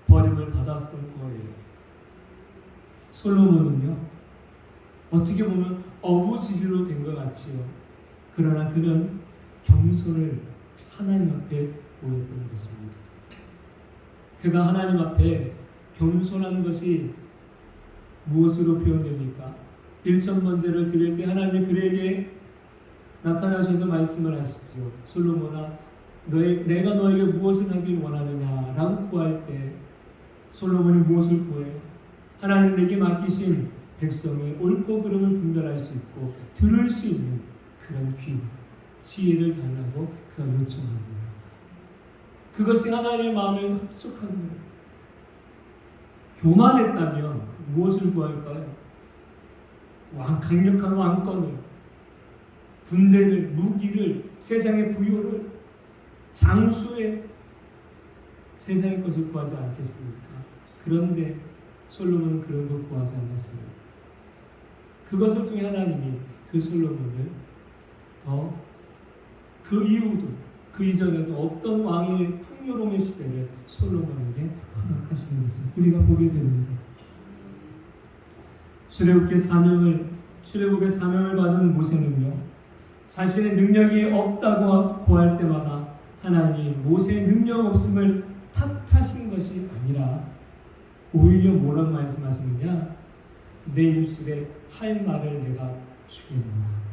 버림을 받았을 거예요. 솔로몬은요, 어떻게 보면 어부지리로 된 것 같지요. 그러나 그는 겸손을 하나님 앞에 보였던 것입니다. 그가 하나님 앞에 겸손한 것이 무엇으로 표현됩니까? 1천 번제를 드릴 때 하나님이 그에게 나타나셔서 말씀을 하시죠. 솔로몬아, 내가 너에게 무엇을 하길 원하느냐 라고 구할 때 솔로몬이 무엇을 구해요? 하나님 내게 맡기신 백성의 옳고 그름을 분별할 수 있고 들을 수 있는 그런 귀, 지혜를 달라고 그가 요청합니다. 그것이 하나님의 마음에 흡족한 거예요. 교만했다면 무엇을 구할까요? 강력한 왕권을, 군대를, 무기를, 세상의 부요를, 장수의 세상의 것을 구하지 않겠습니까? 그런데 솔로몬은 그런 것 구하지 않았습니다. 그것을 통해 하나님이 그 솔로몬을 더 그 이후도 그 이전에도 없던 왕의 풍요로움의 시대를 솔로몬에게 허락하시는 것을 우리가 보게 됩니다. 출애굽의 사명을 받은 모세는요, 자신의 능력이 없다고 구할 때마다 하나님이 모세의 능력 없음을 탓하신 것이 아니라 오히려 뭐라고 말씀하시느냐? 내 입술에 할 말을 내가 주겠노라.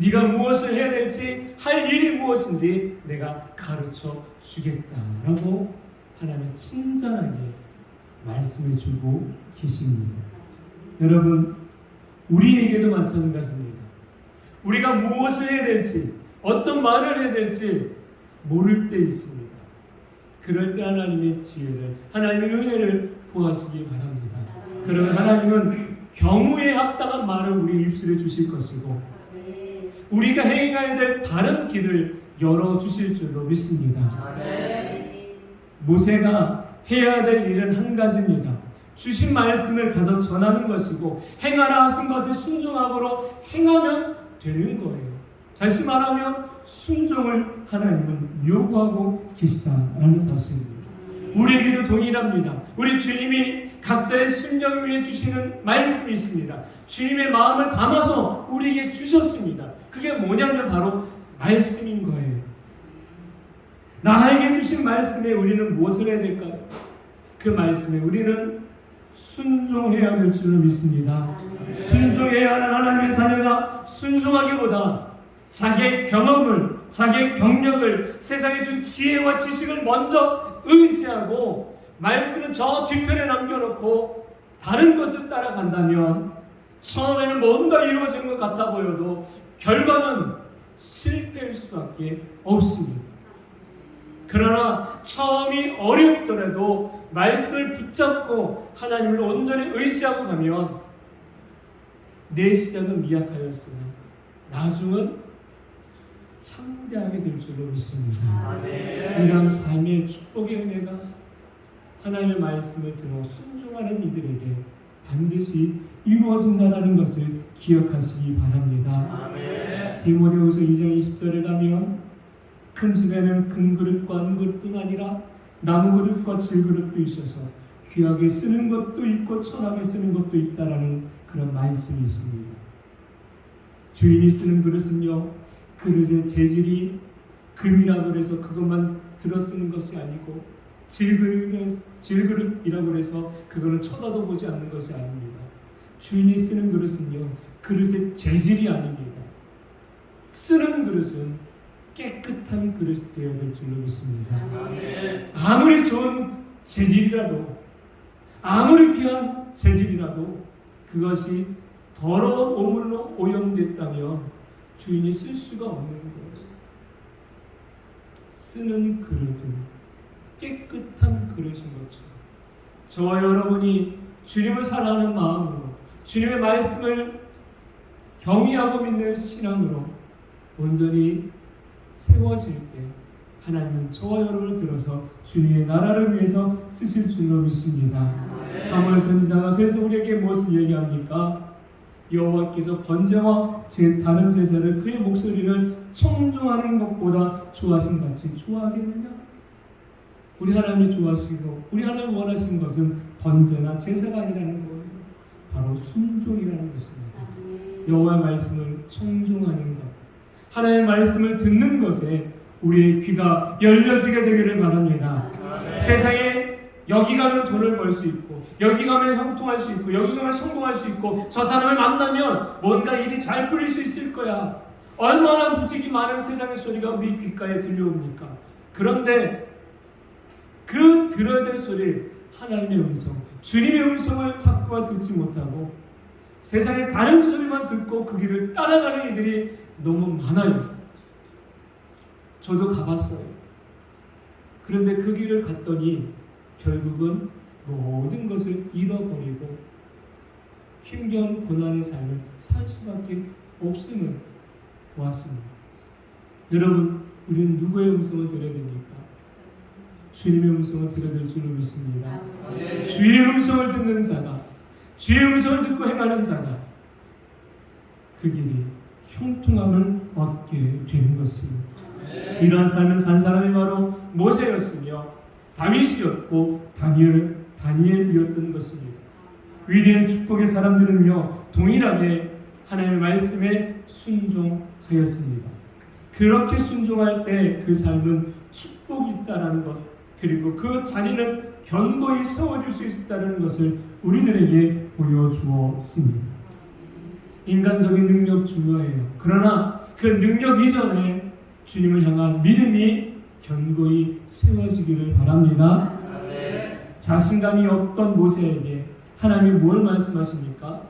네가 무엇을 해야 될지, 할 일이 무엇인지 내가 가르쳐 주겠다라고 하나님이 친절하게 말씀해 주고 계십니다. 여러분, 우리에게도 마찬가지입니다. 우리가 무엇을 해야 될지, 어떤 말을 해야 될지 모를 때 있습니다. 그럴 때 하나님의 지혜를, 하나님의 은혜를 구하시기 바랍니다. 그러면 하나님은 경우에 합당한 말을 우리 입술에 주실 것이고 우리가 행해야 될 바른 길을 열어주실 줄로 믿습니다. 모세가 해야 될 일은 한 가지입니다. 주신 말씀을 가서 전하는 것이고 행하라 하신 것에 순종함으로 행하면 되는 거예요. 다시 말하면 순종을 하나님은 요구하고 계시다라는 사실입니다. 우리에게도 동일합니다. 우리 주님이 각자의 심령 위에 주시는 말씀이 있습니다. 주님의 마음을 담아서 우리에게 주셨습니다. 그게 뭐냐면 바로 말씀인 거예요. 나에게 주신 말씀에 우리는 무엇을 해야 될까요? 그 말씀에 우리는 순종해야 될 줄로 믿습니다. 순종해야 하는 하나님의 자녀가 순종하기보다 자기의 경험을, 자기의 경력을, 세상에 준 지혜와 지식을 먼저 의지하고 말씀은 저 뒤편에 남겨놓고 다른 것을 따라간다면 처음에는 뭔가 이루어지는 것 같아 보여도 결과는 실패일 수밖에 없습니다. 그러나 처음이 어렵더라도 말씀을 붙잡고 하나님을 온전히 의지하고 가면 내 시작은 미약하였으나 나중은 창대하게 될 줄로 믿습니다. 이러한 삶의 축복의 은혜가 하나님의 말씀을 들어 순종하는 이들에게 반드시 이루어진다는 것을 기억하시기 바랍니다. 디모데후서 2장 20절에 가면 큰 집에는 큰 그릇과 은 그릇뿐 아니라 나무 그릇과 질 그릇도 있어서 귀하게 쓰는 것도 있고 천하게 쓰는 것도 있다라는 그런 말씀이 있습니다. 주인이 쓰는 그릇은요, 그릇의 재질이 금이라고 해서 그것만 들어 쓰는 것이 아니고 질그릇이라고 해서 그거는 쳐다도 보지 않는 것이 아닙니다. 주인이 쓰는 그릇은요, 그릇의 재질이 아닙니다. 쓰는 그릇은 깨끗한 그릇이 되어야 될 줄로 믿습니다. 아무리 좋은 재질이라도, 아무리 귀한 재질이라도 그것이 더러운 오물로 오염됐다면 주인이 쓸 수가 없는 거죠. 쓰는 그릇은 깨끗한 그릇인 것처럼 저와 여러분이 주님을 사랑하는 마음으로 주님의 말씀을 경외하고 믿는 신앙으로 온전히 세워질 때 하나님은 저와 여러분을 들어서 주님의 나라를 위해서 쓰실 줄로 믿습니다. 사무엘 선지자가 그래서 우리에게 무엇을 얘기합니까? 여호와께서 번제와 다른 제사를 그의 목소리를 청종하는 것보다 좋아하신 같이 좋아하겠느냐? 우리 하나님이 좋아하시고 우리 하나님이 원하시는 것은 번제나 제사가 아니라는 거예요. 바로 순종이라는 것입니다. 여호와의 말씀을 청종하는 것, 하나님의 말씀을 듣는 것에 우리의 귀가 열려지게 되기를 바랍니다. 세상에 여기 가면 돈을 벌 수 있고, 여기 가면 형통할 수 있고, 여기 가면 성공할 수 있고, 저 사람을 만나면 뭔가 일이 잘 풀릴 수 있을 거야. 얼마나 무지개 많은 세상의 소리가 우리 귓가에 들려옵니까? 그런데 그 들어야 될 소리, 하나님의 음성, 주님의 음성을 자꾸만 듣지 못하고 세상의 다른 소리만 듣고 그 길을 따라가는 이들이 너무 많아요. 저도 가봤어요. 그런데 그 길을 갔더니 결국은 모든 것을 잃어버리고 힘겨운 고난의 삶을 살 수밖에 없음을 보았습니다. 여러분, 우리는 누구의 음성을 들어야 됩니까? 주님의 음성을 들어야 될 줄로 믿습니다. 주의 음성을 듣는 자가, 주의 음성을 듣고 행하는 자가 그 길이 형통함을 얻게 되는 것입니다. 이러한 삶을 산 사람이 바로 모세였으며 다윗이었고 다니엘이었던 것입니다. 위대한 축복의 사람들은요, 동일하게 하나님의 말씀에 순종하였습니다. 그렇게 순종할 때 그 삶은 축복이 있다라는 것, 그리고 그 자리는 견고히 세워줄 수 있었다는 것을 우리들에게 보여주었습니다. 인간적인 능력 중요해요. 그러나 그 능력 이전에 주님을 향한 믿음이 견고히 세워지기를 바랍니다. 자신감이 없던 모세에게 하나님이 뭘 말씀하십니까?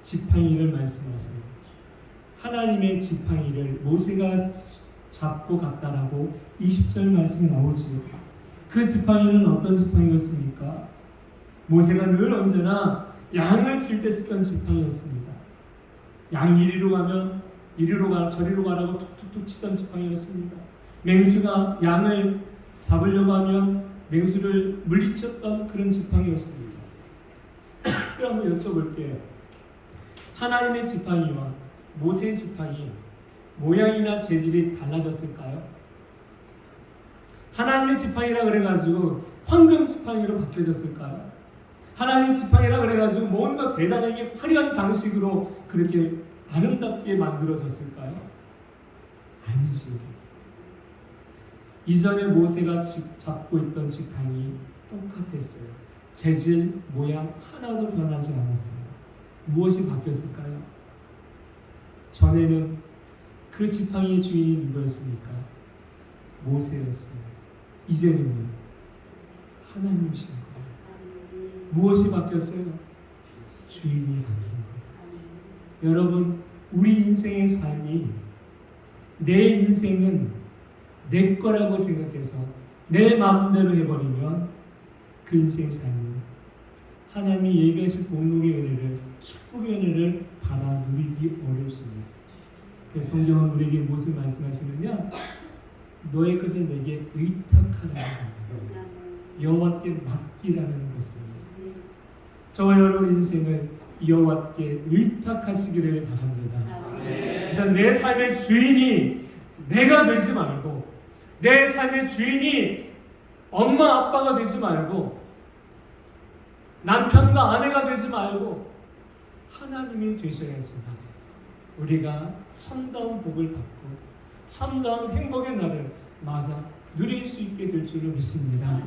지팡이를 말씀하십니다. 하나님의 지팡이를 모세가 잡고 갔다라고 20절 말씀이 나오지요. 그 지팡이는 어떤 지팡이였습니까? 모세가 늘 언제나 양을 칠 때 쓰던 지팡이였습니다. 양이 이리로 가면 이리로 가, 저리로 가라고 툭툭툭 치던 지팡이였습니다. 맹수가 양을 잡으려고 하면 맹수를 물리쳤던 그런 지팡이였습니다. 그럼 한번 여쭤볼게요. 하나님의 지팡이와 모세의 지팡이 모양이나 재질이 달라졌을까요? 하나님의 지팡이라 그래가지고 황금 지팡이로 바뀌어졌을까요? 하나님의 지팡이라 그래가지고 뭔가 대단하게 화려한 장식으로 그렇게 아름답게 만들어졌을까요? 아니죠. 이전에 모세가 잡고 있던 지팡이 똑같았어요. 재질, 모양 하나도 변하지 않았어요. 무엇이 바뀌었을까요? 전에는 그 지팡이의 주인이 누구였습니까? 모세였어요. 이제는요, 하나님이신 거예요. 무엇이 바뀌었어요? 주인이 바뀐 거예요. 여러분, 우리 인생의 삶이, 내 인생은 내 거라고 생각해서 내 마음대로 해버리면 그 인생의 삶은 하나님이 예배하신 공동의 은혜를, 축복의 은혜를 받아 누리기 어렵습니다. 그래서 성경은 우리에게 무엇을 말씀하시느냐? 너의 것을 내게 의탁하라는 겁니다. 여호와께 맡기라는 것입니다. 저와 여러분 인생을 여호와께 의탁하시기를 바랍니다. 그래서 내 삶의 주인이 내가 되지 말고, 내 삶의 주인이 엄마 아빠가 되지 말고, 남편과 아내가 되지 말고 하나님이 되셔야지만 우리가 참다운 복을 받고 참다운 행복의 날을 맞아 누릴 수 있게 될 줄로 믿습니다.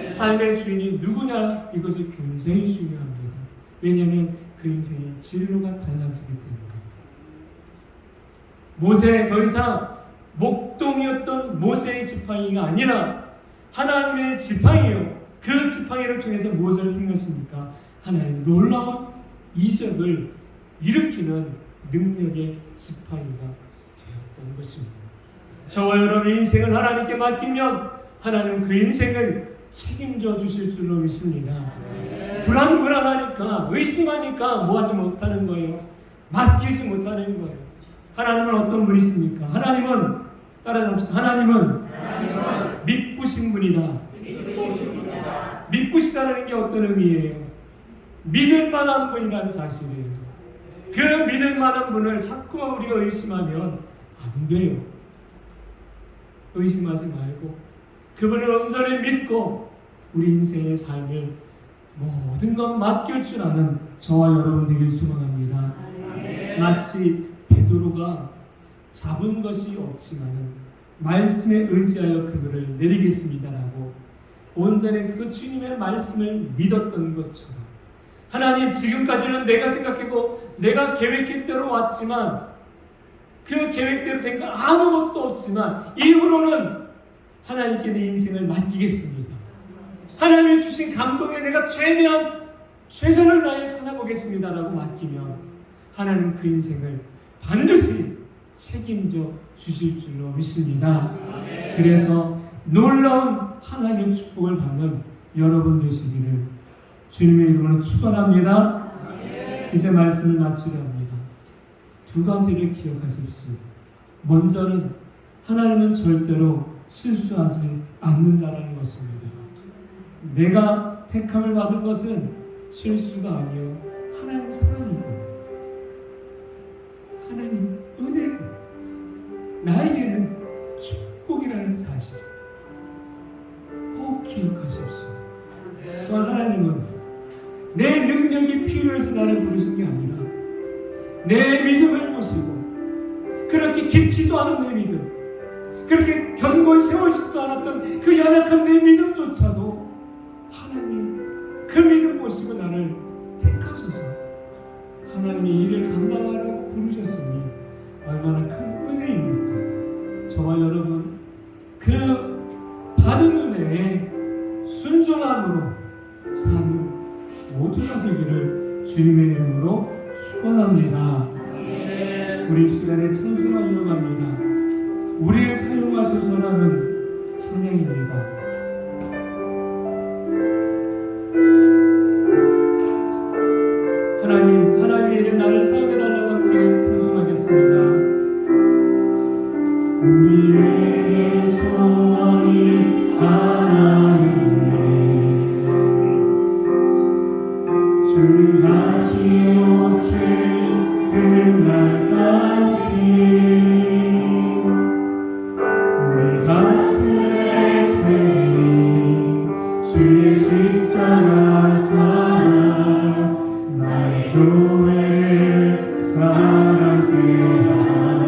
삶의 주인이 누구냐, 이것이 굉장히 중요합니다. 왜냐하면 그 인생의 진로가 달라지기 때문에. 모세 더 이상 목동이었던 모세의 지팡이가 아니라 하나님의 지팡이요, 그 지팡이를 통해서 무엇을 한 것입니까? 하나님의 놀라운 이적을 일으키는 능력의 지팡이가 되었던 것입니다. 저와 여러분의 인생을 하나님께 맡기면 하나님은 그 인생을 책임져 주실 줄로 믿습니다. 불안하니까, 의심하니까 뭐하지 못하는 거예요? 맡기지 못하는 거예요. 하나님은 어떤 분이십니까? 하나님은, 따라잡시다. 하나님은 믿부신 분이다. 믿부시다는 게 어떤 의미예요? 믿을 만한 분이라는 사실이에요. 그 믿을 만한 분을 자꾸만 우리가 의심하면 안 돼요. 의심하지 말고 그분을 온전히 믿고 우리 인생의 삶을 모든 것 맡길 줄 아는 저와 여러분 되길 소망합니다. 마치 베드로가 잡은 것이 없지만 말씀에 의지하여 그물을 내리겠습니다라고 온전히 그 주님의 말씀을 믿었던 것처럼 하나님, 지금까지는 내가 생각하고 내가 계획대로 왔지만 그 계획대로 된 거 아무것도 없지만 이후로는 하나님께 내 인생을 맡기겠습니다. 하나님이 주신 감동에 내가 최대한 최선을 다해 살아보겠습니다라고 맡기면 하나님 그 인생을 반드시 책임져 주실 줄로 믿습니다. 그래서 놀라운 하나님의 축복을 받는 여러분 되시기를 주님의 이름으로 축원합니다. 이제 말씀을 마치려 합니다. 두 가지를 기억하십시오. 먼저는 하나님은 절대로 실수하지 않는다라는 것입니다. 내가 택함을 받은 것은 실수가 아니요 하나님 사랑이고 하나님 은혜고 나에게는 축복이라는 사실 꼭 기억하십시오. 또한 하나님은 내 능력이 필요해서 나를 부르신 게 아니라 내 믿음을 보시고 그렇게 깊지도 않은 내 믿음, 그렇게 견고히 세워지지도 않았던 그 연약한 내 믿음조차도 하나님 그 믿음 보시고 나를 택하셔서 하나님이 일을 감당하라고 부르셨으니 얼마나 큰 은혜입니까? 저와 여러분 그 받은 은혜에 순종함으로 사는 모두가 되기를 주님의 이름으로 축원합니다. 우리 이 시간에 찬송하려고 합니다. 우리를 사용하소서라는 찬양입니다. 하나님, 하나님의 일에 나를 사용해달라고 함께 찬송하겠습니다. 우리에게 소원이 하나님의 주 다시 오실 그날까지 우리 가슴에 새긴 주의 십자가 사랑 나의 교회를 사랑케 하네.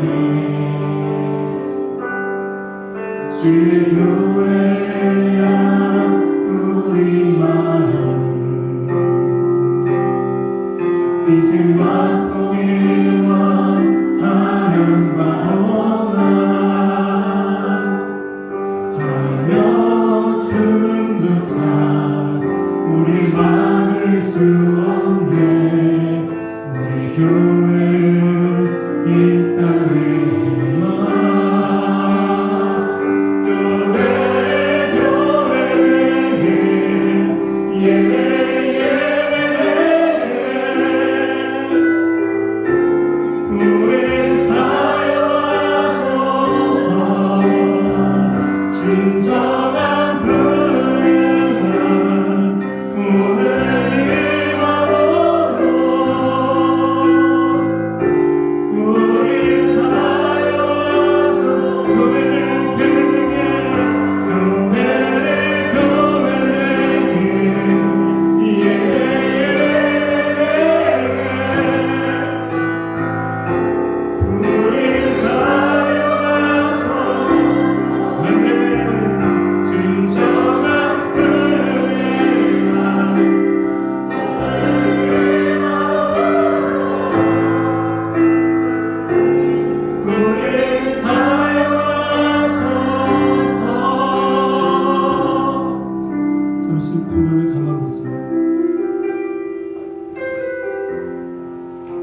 주의 교회야 우리 마음 이생과 공의와 하나님과 하며 죽음조차 우리 막을 수 없네. 우리 교회 이 땅에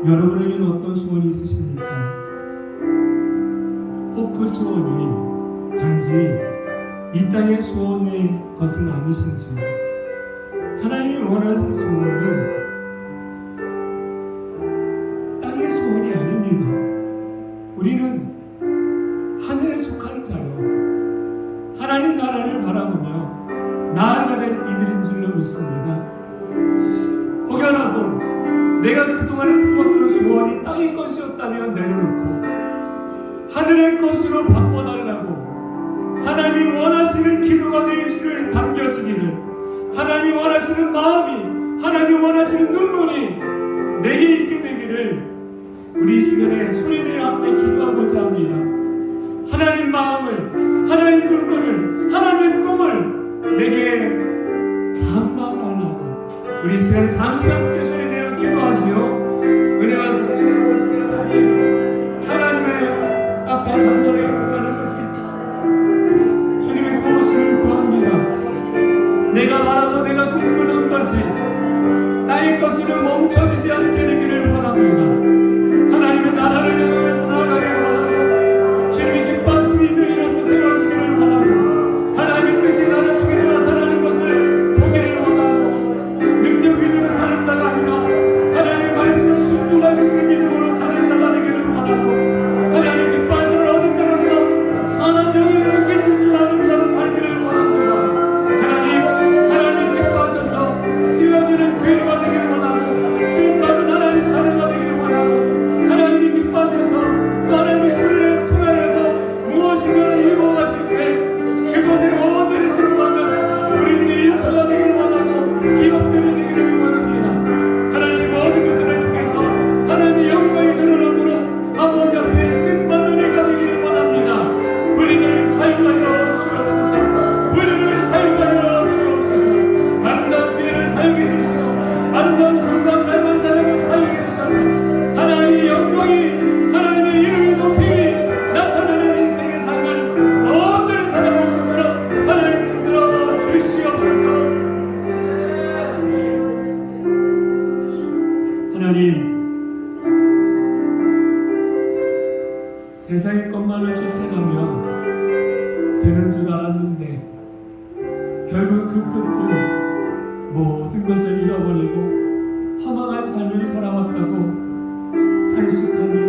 여러분에게는 어떤 소원이 있으십니까? 혹 그 소원이 단지 이 땅의 소원의 것은 아니신지요? 하나님이 원하시는 소원은 땅의 소원이 아닙니다. 우리는 하늘에 속한 자요 하나님 나라를 바라보며 나아가는 이들인 줄로 믿습니다. 혹여라도 내가 그동안에 품었던 소원이 땅의 것이었다면 내려놓고 하늘의 것으로 바꿔달라고 하나님 원하시는 기도가 내 입술에 담겨지기를, 하나님 원하시는 마음이, 하나님 원하시는 눈물이 내게 있게 되기를 우리 이 시간에 소리내어 함께 기도하고자 합니다. 하나님 마음을, 하나님 눈물을, 하나님의 꿈을 내게 담아달라고 우리 시간에 잠시 함께 소리내어 기도하지요. 은혜와 사랑의 하나님의 앞에 간절하게 구하는 것이 주님의 도우심을 구합니다. 내가 바라고 내가 꿈꾸던 것이 나의 것으로 멈춰지지 않게 되기를 원합니다. 하나님의 나라를 향하여서 나아가기를 원하고 주님의 기뻐하심이 이들로서 세워지기를 원하고 하나님의 뜻이 나를 통해 나타나는 것을 보기를 원하고 능력 위주로 사는 자가 아니라 하나님의 말씀을 순종할 수 있는 믿음으로 사는 자가 되기를 원하고 하나님의 기뻐하심을 얻은 자로서 선한 영향을 끼칠 줄 아는 자로 살기를 원합니다. 하나님 기뻐하셔서 쓰여지는 교회가 되기를 원하고 쓰임받은 하나님 자녀가 되기를 원하고 하나님이 기뻐하셔서 또 하나님의 우리를 통하여서 무엇인가를 이루어가실 때 그것에 원들이 실망하면 우리들이 일터가 되기를 원하고 기업들이 되기를 원합니다. 하나님의 모든 것들을 통해서 하나님의 영광이 드러나도록 아버지 앞에 쓰임받는 일가 되기를 원합니다. 우리를 사용하여 주옵소서. 우리를 사용하여 주옵소서. 아름다운 교회를 사용해 주시고 아름다운 성당 삶은 사람을 사용해 주셔서 하나님의 영광이 하나님의 이름의 높임이 나타나는 인생의 삶을 모든 사람을 속으로 하나님 흔들어 주시옵소서. 하나님, 세상의 것만을 쫓아가면 되는 줄 알았는데 결국 그 끝은 모든 것을 잃어버리고 허망한 삶을 살아왔다고 탄식하며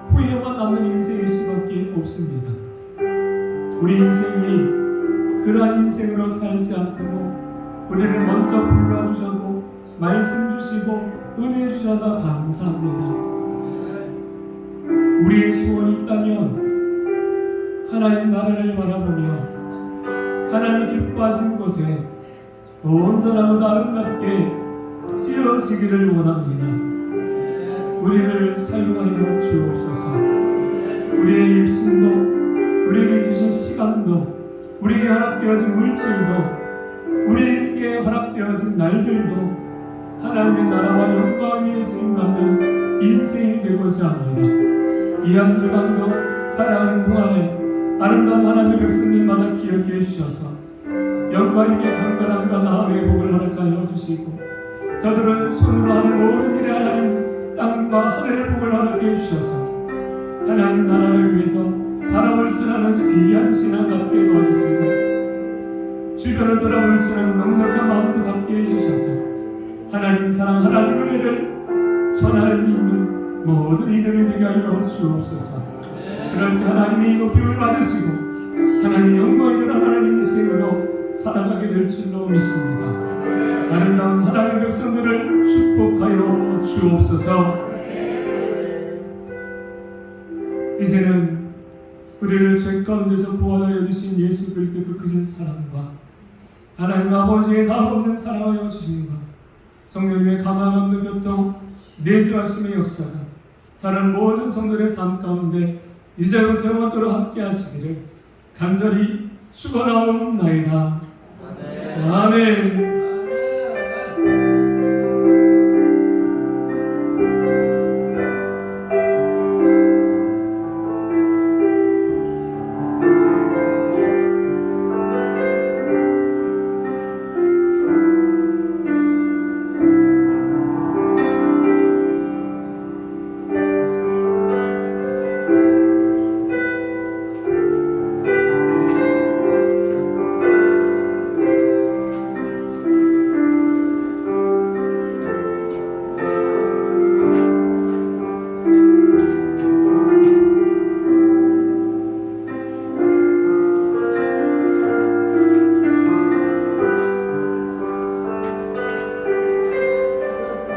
후회만 남는 인생일 수밖에 없습니다. 우리 인생이 그러한 인생으로 살지 않도록 우리를 먼저 불러주셨고 말씀 주시고 은혜 주셔서 감사합니다. 우리의 소원이 있다면 하나님 나라를 바라보며 하나님 기뻐하신 곳에 온전하고 아름답게 쓰여지기를 원합니다. 우리를 사용하여 주옵소서. 우리의 일심도 우리에게 주신 시간도 우리에게 허락되어진 물질도 우리에게 허락되어진 날들도 하나님의 나라와 영광 위에 쓰임받는 인생이 되고자 합니다. 이 한 주간도 살아가는 동안에 아름다운 하나님의 백성님마다 기억해 주셔서 영광 있게 강건함과 나음의 복을 허락하여 주시고 저들은 손으로 하는 모든 일에 하나님 땅과 하늘의 복을 허락해 주셔서 하나님 나라를 위해서 바라볼 수 있는 귀한 신앙 갖게 도와주시고 주변을 돌아볼 수 있는 넉넉한 마음도 갖게 해주셔서 하나님 사랑 하나님 은혜를 전할 있는 모든 이들을 되게 하여 주옵소서. 그럴 때 하나님이 높임을 받으시고 하나님 영광이 드러나는 인생으로 살아가게 될 줄로 믿습니다. 아름다운 하나님의 백성들을 축복하여 주옵소서. 이제는 우리를 죄 가운데서 구원하여 주신 예수 그리스도의 그 크신 사랑과 하나님 아버지의 다음없는 사랑하여 주심과 성령님의 가망 없는 교통 내주하심의 역사가 사는 모든 성도들의 삶 가운데 이제부터 영원토록 함께 하시기를 간절히 축원하옵나이다. 아멘.